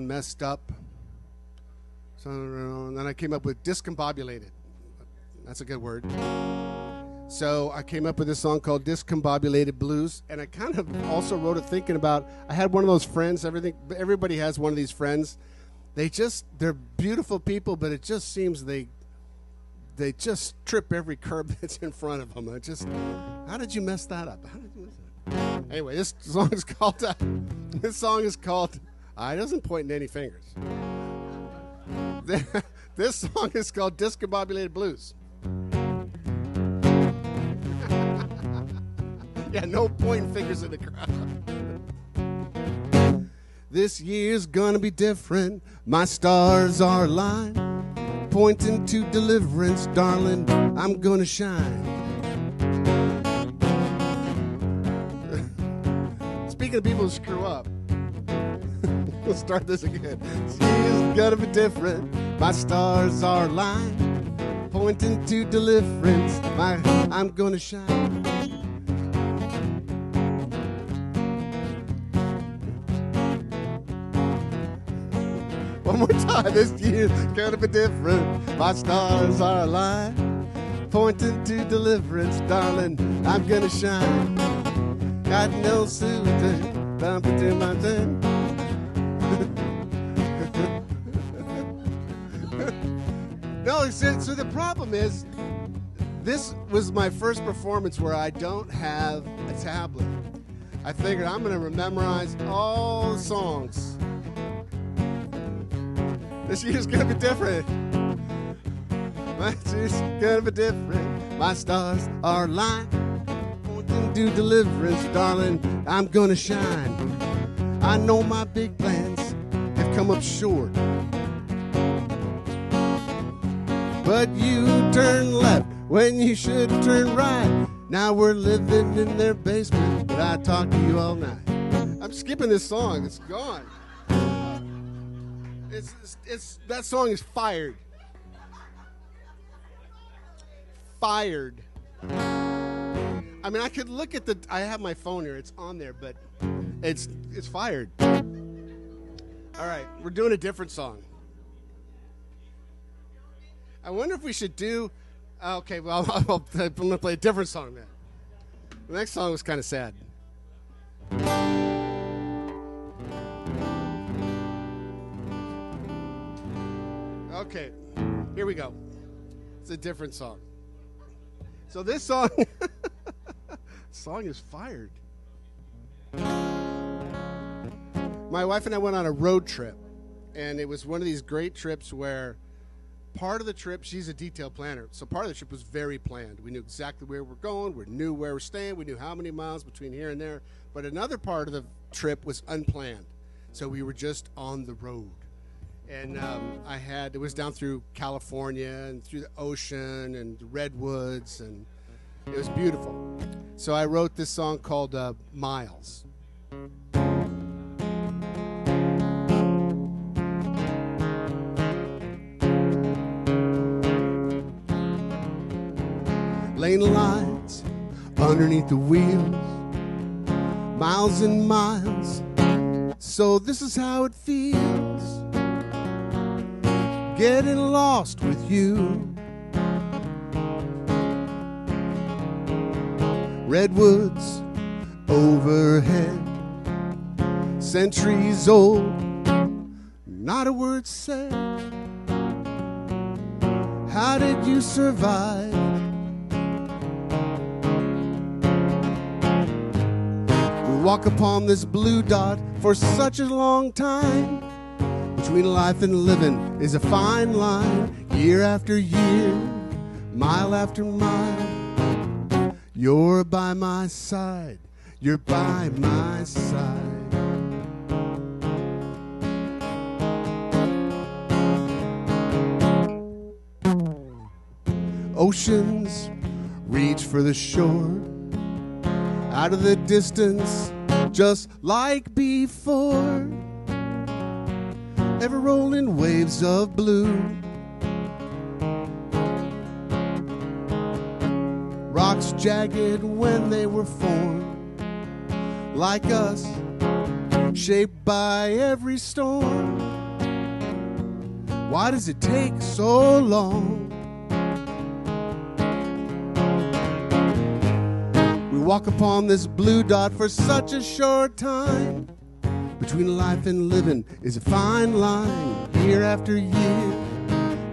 messed up. So then I came up with discombobulated. That's a good word. So I came up with this song called Discombobulated Blues, and I kind of also wrote it thinking about, I had one of those friends, everybody has one of these friends. They're beautiful people, but it just seems they just trip every curb that's in front of them. How did you mess that up? Anyway, this song is called, it doesn't point in any fingers. This song is called Discombobulated Blues. Yeah, no pointing fingers in the crowd. This year's gonna be different. My stars are aligned, pointing to deliverance, darling. I'm gonna shine. Speaking of people who screw up, we'll start this again. This year's gonna be different. My stars are aligned, pointing to deliverance. I'm gonna shine. One more time. This year's gonna be different. My stars are aligned, pointing to deliverance, darling. I'm gonna shine. Got no suit, bump into my turn. No, so the problem is, this was my first performance where I don't have a tablet. I figured I'm going to memorize all the songs. This year's going to be different. My year's going to be different. My stars are aligned. Pointing to deliverance, darling, I'm going to shine. I know my big plans have come up short. But you turn left when you should turn right. Now we're living in their basement, but I talk to you all night. I'm skipping this song. It's gone. It's that song is fired. Fired. I mean, I could look at I have my phone here. It's on there, but it's fired. All right, we're doing a different song. I wonder if we should do... Okay, well, I'm going to play a different song then. The next song was kind of sad. Okay, here we go. It's a different song. So this song... song is fired. My wife and I went on a road trip, and it was one of these great trips where part of the trip, she's a detail planner, so part of the trip was very planned. We knew exactly where we're going, we knew where we're staying, we knew how many miles between here and there, but another part of the trip was unplanned, so we were just on the road. And it was down through California and through the ocean and the redwoods, and it was beautiful. So I wrote this song called Miles. Lane lights underneath the wheels, miles and miles, so this is how it feels, getting lost with you. Redwoods overhead, centuries old, not a word said. How did you survive? We walk upon this blue dot for such a long time. Between life and living is a fine line. Year after year, mile after mile, you're by my side, you're by my side. Oceans reach for the shore, out of the distance, just like before. Ever rolling waves of blue, rocks jagged when they were formed, like us, shaped by every storm. Why does it take so long? We walk upon this blue dot for such a short time. Between life and living is a fine line. Year after year,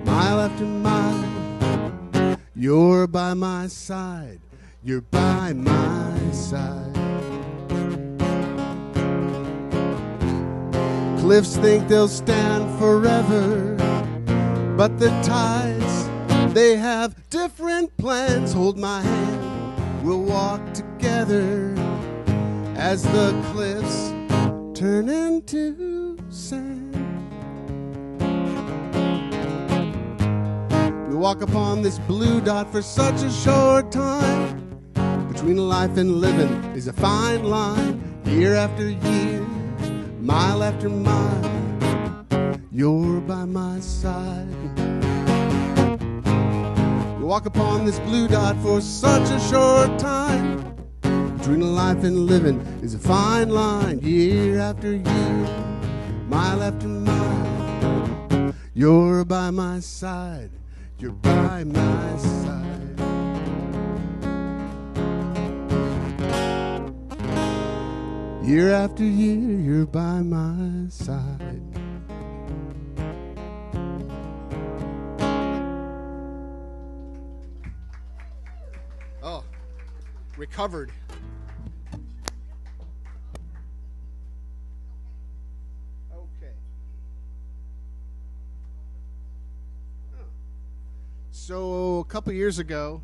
mile after mile, you're by my side, you're by my side. Cliffs think they'll stand forever, but the tides, they have different plans. Hold my hand, we'll walk together as the cliffs turn into sand. We walk upon this blue dot for such a short time. Between life and living is a fine line. Year after year, mile after mile, you're by my side. We walk upon this blue dot for such a short time. Between life and living is a fine line. Year after year, mile after mile, you're by my side, you're by my side. Year after year, you're by my side. covered. Okay. So a couple years ago,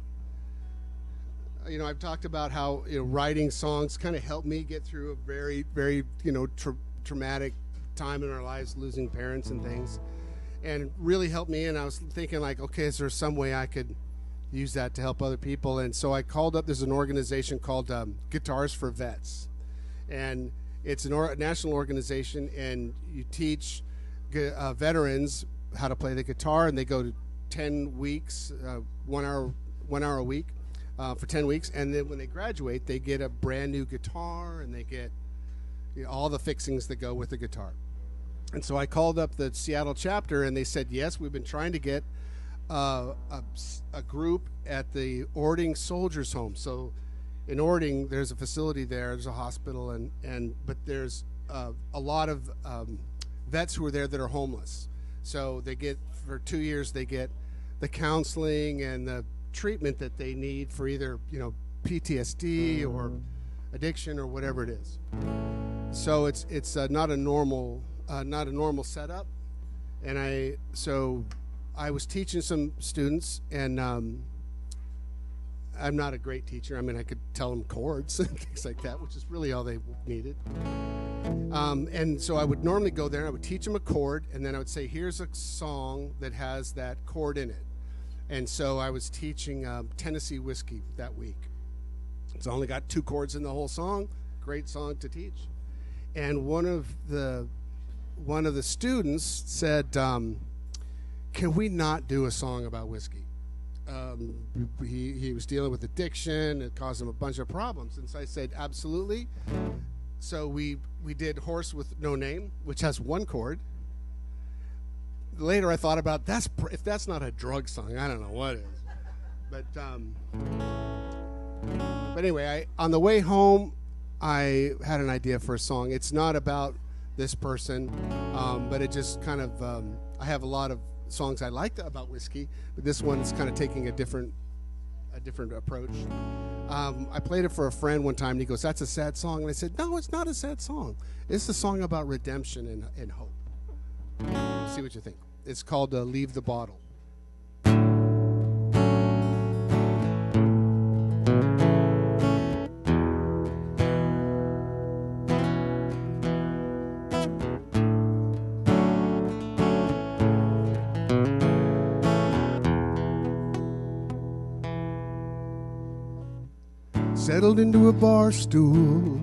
I've talked about how writing songs kind of helped me get through a very, very traumatic time in our lives, losing parents and things, and really helped me. And I was thinking, like, okay, is there some way I could use that to help other people? And so I called up. There's an organization called Guitars for Vets, and it's a national organization, and you teach veterans how to play the guitar, and they go to 10 weeks, 1 hour a week. For 10 weeks, and then when they graduate, they get a brand new guitar, and they get all the fixings that go with the guitar. And so I called up the Seattle chapter, and they said, yes, we've been trying to get a group at the Ording Soldiers Home. So in Ording, there's a facility there, there's a hospital, but there's a lot of vets who are there that are homeless. So they get, for 2 years, they get the counseling and the treatment that they need for either PTSD or addiction or whatever it is. So it's not a normal setup. And I was teaching some students, and I'm not a great teacher. I mean, I could tell them chords and things like that, which is really all they needed. And so I would normally go there and I would teach them a chord, and then I would say, here's a song that has that chord in it. And so I was teaching Tennessee Whiskey that week. So I only got 2 chords in the whole song. Great song to teach. And one of the students said, "Can we not do a song about whiskey?" He was dealing with addiction. It caused him a bunch of problems. And so I said, absolutely. So we did Horse with No Name, which has 1 chord. Later I thought about, if that's not a drug song, I don't know what is. But anyway, on the way home, I had an idea for a song. It's not about this person, but it just kind of, I have a lot of songs I like about whiskey, but this one's kind of taking a different approach. I played it for a friend one time, and he goes, "That's a sad song." And I said, "No, it's not a sad song. It's a song about redemption and hope." See what you think. It's called Leave the Bottle. Settled into a bar stool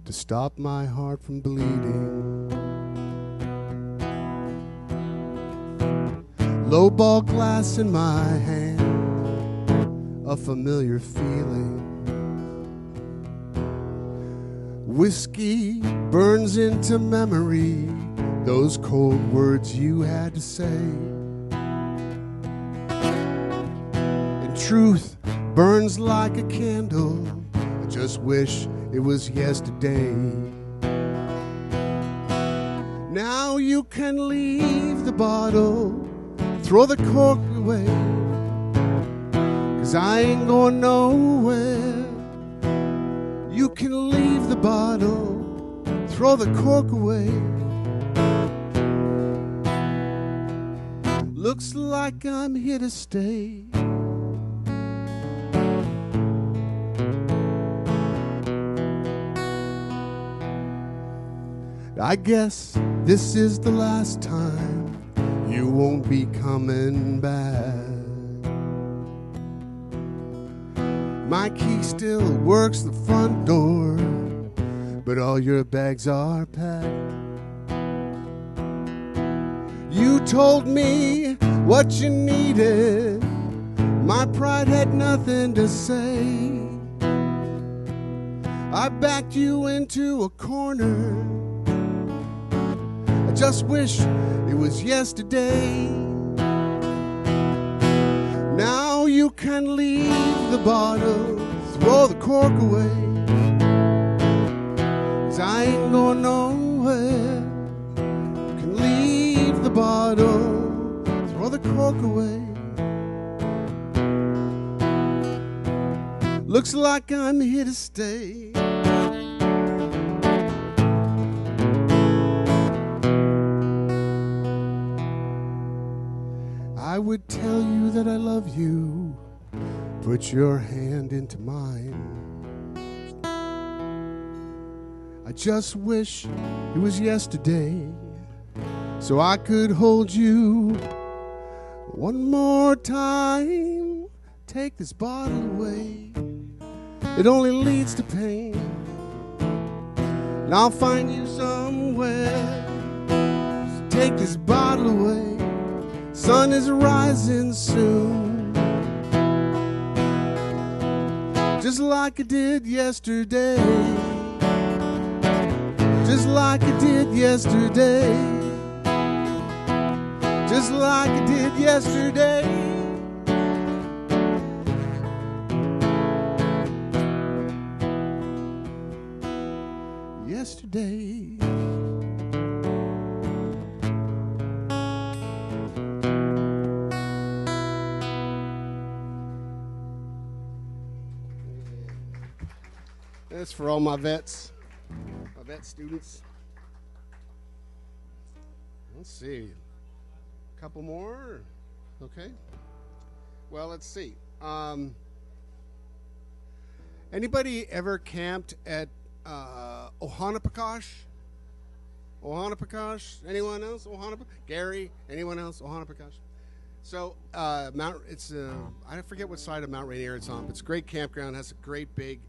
to stop my heart from bleeding. Low ball glass in my hand, a familiar feeling. Whiskey burns into memory, those cold words you had to say. And truth burns like a candle, I just wish it was yesterday. Now you can leave the bottle, throw the cork away, 'cause I ain't going nowhere. You can leave the bottle, throw the cork away. Looks like I'm here to stay. I guess this is the last time you won't be coming back. My key still works the front door, but all your bags are packed. You told me what you needed, my pride had nothing to say. I backed you into a corner, I just wish it was yesterday. Now you can leave the bottle, throw the cork away, 'cause I ain't going nowhere. You can leave the bottle, throw the cork away. Looks like I'm here to stay. I would tell you that I love you. Put your hand into mine. I just wish it was yesterday, so I could hold you one more time. Take this bottle away. It only leads to pain. And I'll find you somewhere. So take this bottle away. Sun is rising soon. Just like I did yesterday. Just like I did yesterday. Just like I did yesterday. Yesterday. That's for all my vets. Vet students. Let's see. A couple more. Okay. Well, let's see. Anybody ever camped at Ohanapekosh? Ohanapekosh? Anyone else? Gary? Anyone else? Ohanapekosh? So it's I forget what side of Mount Rainier it's on, but it's a great campground. It has a great big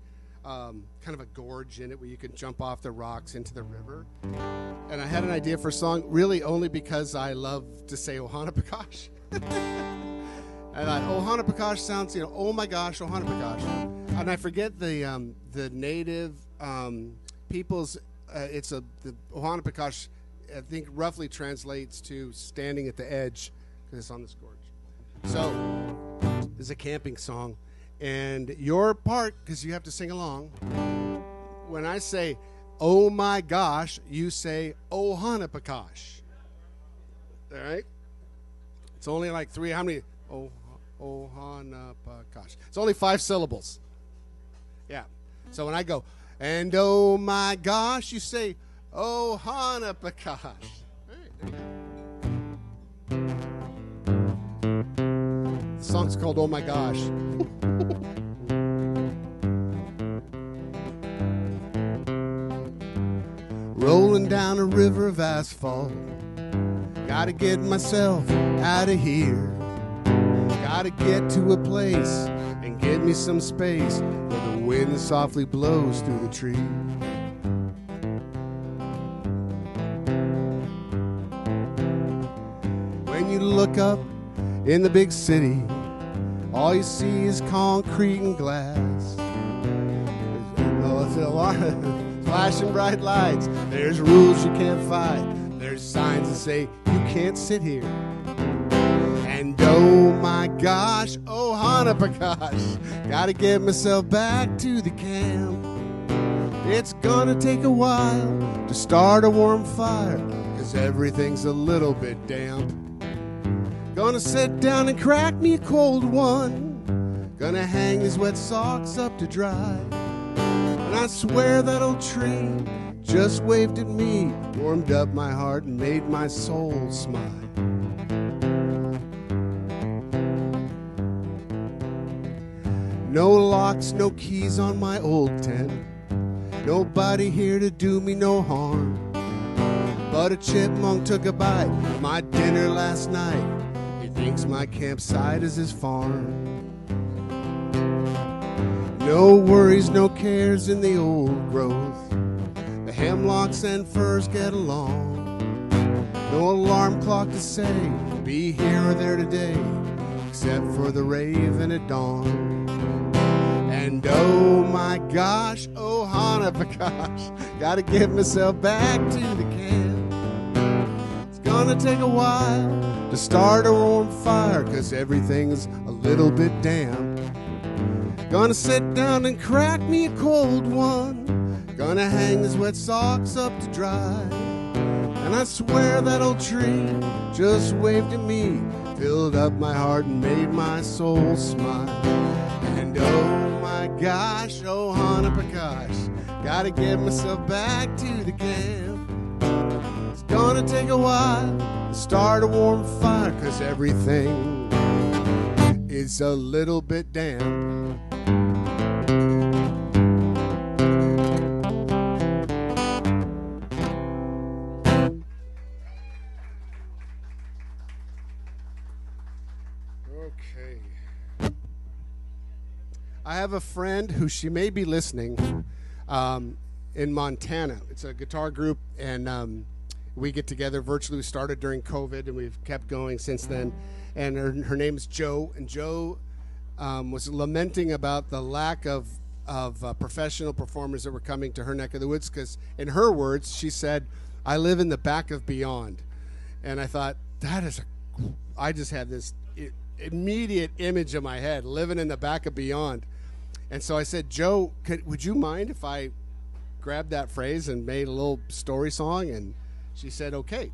kind of a gorge in it where you can jump off the rocks into the river. And I had an idea for a song, really only because I love to say Ohanapekosh. And I Ohanapekosh sounds, oh my gosh, Ohanapekosh. And I forget the native people's. The Ohanapekosh, I think, roughly translates to standing at the edge because it's on this gorge. So it's a camping song. And your part, because you have to sing along, when I say, oh my gosh, you say, Ohanapekosh. All right? It's only like three, how many? Ohanapekosh. It's only 5 syllables. Yeah. So when I go, and oh my gosh, you say, Ohanapekosh. All right, there you go. The song's called Oh My Gosh. Rolling down a river of asphalt. Gotta get myself out of here. Gotta get to a place and get me some space where the wind softly blows through the trees. When you look up in the big city, all you see is concrete and glass. There's a lot of flashing bright lights. There's rules you can't fight. There's signs that say you can't sit here. And oh my gosh, Ohanapekosh, gotta get myself back to the camp. It's gonna take a while to start a warm fire, 'cause everything's a little bit damp. Gonna sit down and crack me a cold one. Gonna hang these wet socks up to dry. And I swear that old tree just waved at me, warmed up my heart and made my soul smile. No locks, no keys on my old tent. Nobody here to do me no harm. But a chipmunk took a bite of my dinner last night. He thinks my campsite is his farm. No worries, no cares in the old growth. The hemlocks and firs get along. No alarm clock to say, be here or there today, except for the raven at dawn. And oh my gosh, Ohanapekosh, gotta get myself back to the camp. It's gonna take a while to start a warm fire, 'cause everything's a little bit damp. Gonna sit down and crack me a cold one. Gonna hang these wet socks up to dry. And I swear that old tree just waved at me, filled up my heart and made my soul smile. And oh my gosh, oh Hana Prakash, gotta get myself back to the camp. It's gonna take a while to start a warm fire, 'cause everything is a little bit damp. Okay. I have a friend who, she may be listening, in Montana. It's a guitar group, and we get together virtually. We started during COVID, and we've kept going since then. And her name is Jo, and Jo was lamenting about the lack of professional performers that were coming to her neck of the woods, because in her words, she said, "I live in the back of Beyond." And I thought, I just had this immediate image in my head, living in the back of Beyond. And so I said, "Jo, would you mind if I grabbed that phrase and made a little story song?" And she said, "Okay."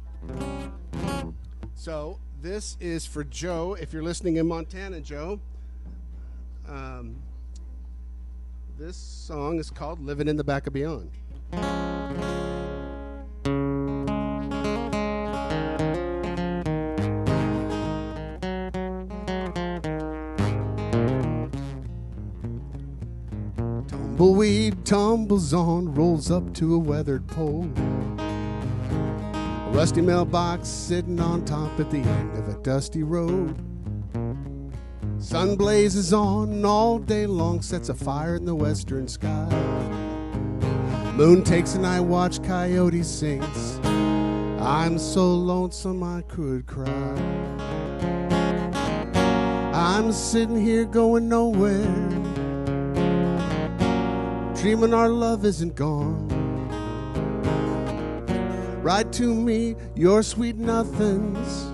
So this is for Jo. If you're listening in Montana, Jo, this song is called "Living in the Back of Beyond." Tumbleweed tumbles on, rolls up to a weathered pole. A rusty mailbox sitting on top at the end of a dusty road. Sun blazes on all day long, sets a fire in the western sky. Moon takes a night watch, coyote sings. I'm so lonesome I could cry. I'm sitting here going nowhere, dreaming our love isn't gone. Write to me your sweet nothings,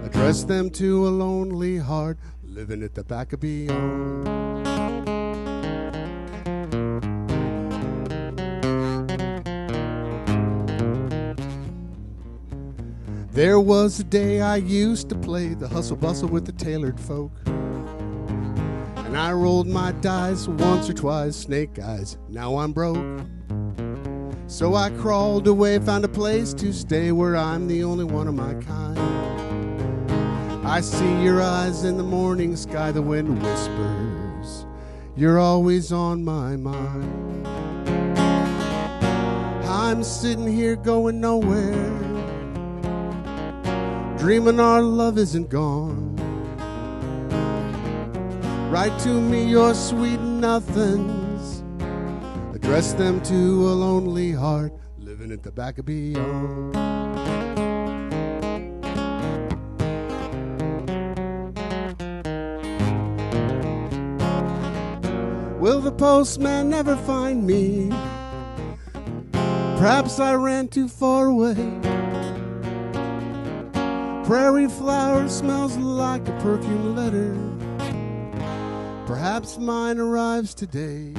address them to a lonely heart, living at the back of Beyond. There was a day I used to play the hustle bustle with the tailored folk, and I rolled my dice once or twice, snake eyes, now I'm broke. So I crawled away, found a place to stay where I'm the only one of my kind. I see your eyes in the morning sky, the wind whispers, you're always on my mind. I'm sitting here going nowhere, dreaming our love isn't gone. Write to me your sweet nothings, address them to a lonely heart, living at the back of Beyond. Will the postman never find me? Perhaps I ran too far away. Prairie flower smells like a perfume letter. Perhaps mine arrives today.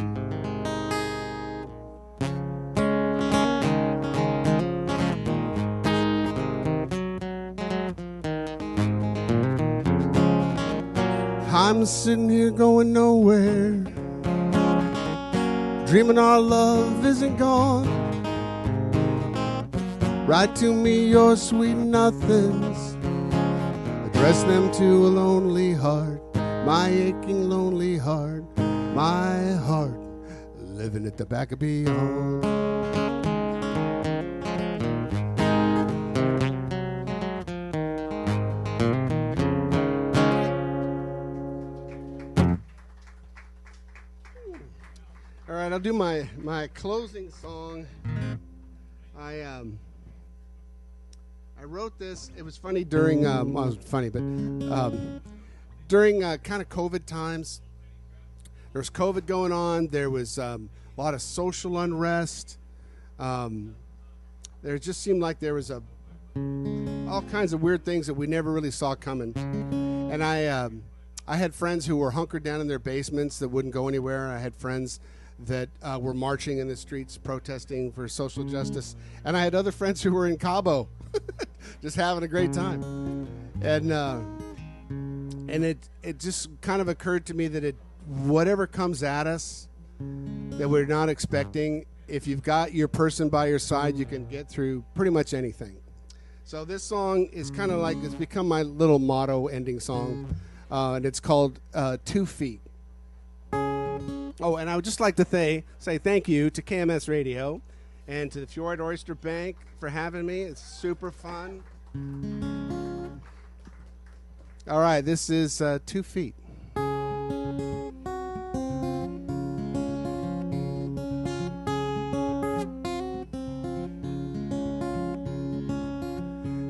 I'm sitting here going nowhere, dreaming our love isn't gone. Write to me your sweet nothings, address them to a lonely heart, my aching lonely heart, my heart, living at the back of Beyond. All right, I'll do my closing song. I wrote this. It was funny during, well, it was funny, but during kind of COVID times. There was COVID going on. There was a lot of social unrest. There just seemed like there was all kinds of weird things that we never really saw coming. And I had friends who were hunkered down in their basements that wouldn't go anywhere. I had friends that were marching in the streets protesting for social justice. And I had other friends who were in Cabo just having a great time. And it just kind of occurred to me that whatever comes at us that we're not expecting, if you've got your person by your side, you can get through pretty much anything. So this song is kind of like, it's become my little motto ending song, and it's called 2 Feet. Oh, and I would just like to say thank you to KMAS Radio and to the Fjord Oyster Bank for having me. It's super fun. All right, this is 2 Feet.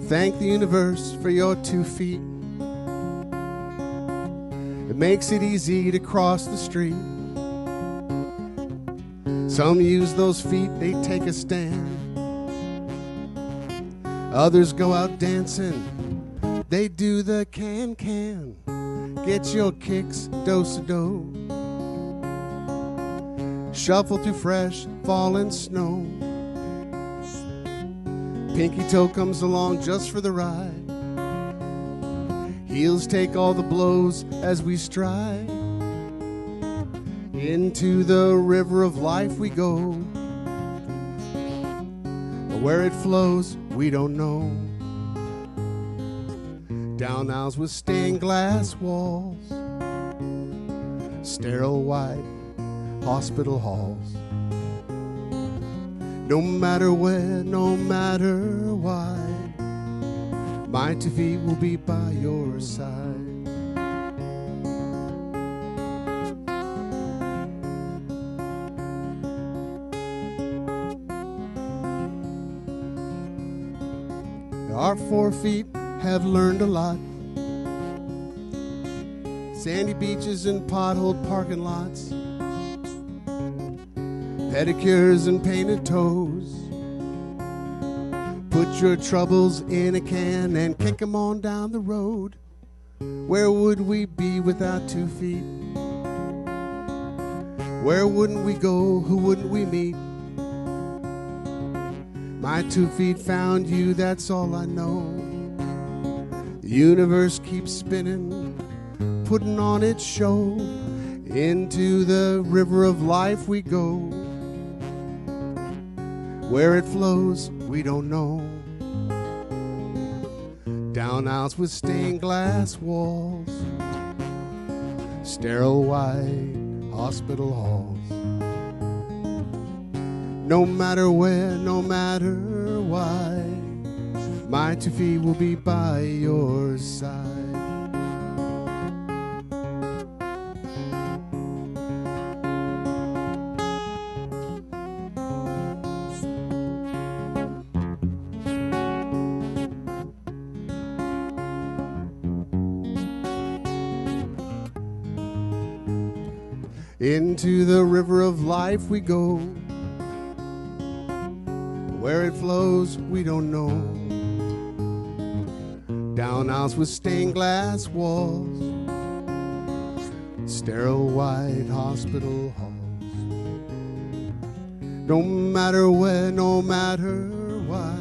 Thank the universe for your 2 feet. It makes it easy to cross the street. Some use those feet, they take a stand. Others go out dancing, they do the can-can. Get your kicks, do-sa-do. Shuffle through fresh fallen snow. Pinky toe comes along just for the ride. Heels take all the blows as we stride. Into the river of life we go. But where it flows, we don't know. Down aisles with stained glass walls, sterile white hospital halls. No matter where, no matter why, my 2 feet will be by your side. Our 4 feet have learned a lot. Sandy beaches and potholed parking lots, pedicures and painted toes. Put your troubles in a can and kick 'em on down the road. Where would we be without 2 feet? Where wouldn't we go? Who wouldn't we meet? My 2 feet found you, that's all I know. The universe keeps spinning, putting on its show. Into the river of life we go. Where it flows, we don't know. Down aisles with stained glass walls, sterile white hospital halls. No matter where, no matter why, my 2 feet will be by your side. Into the river of life we go. Where it flows, we don't know. Down aisles with stained glass walls, sterile white hospital halls. No matter where, no matter why,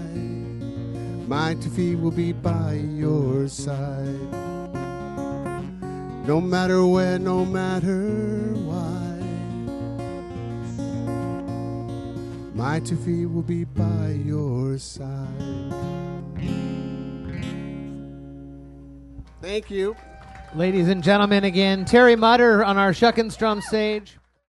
my 2 feet will be by your side. No matter where, no matter why, my 2 feet will be by your side. Thank you. Ladies and gentlemen, again, Terry Mutter on our Shuck and Strum stage.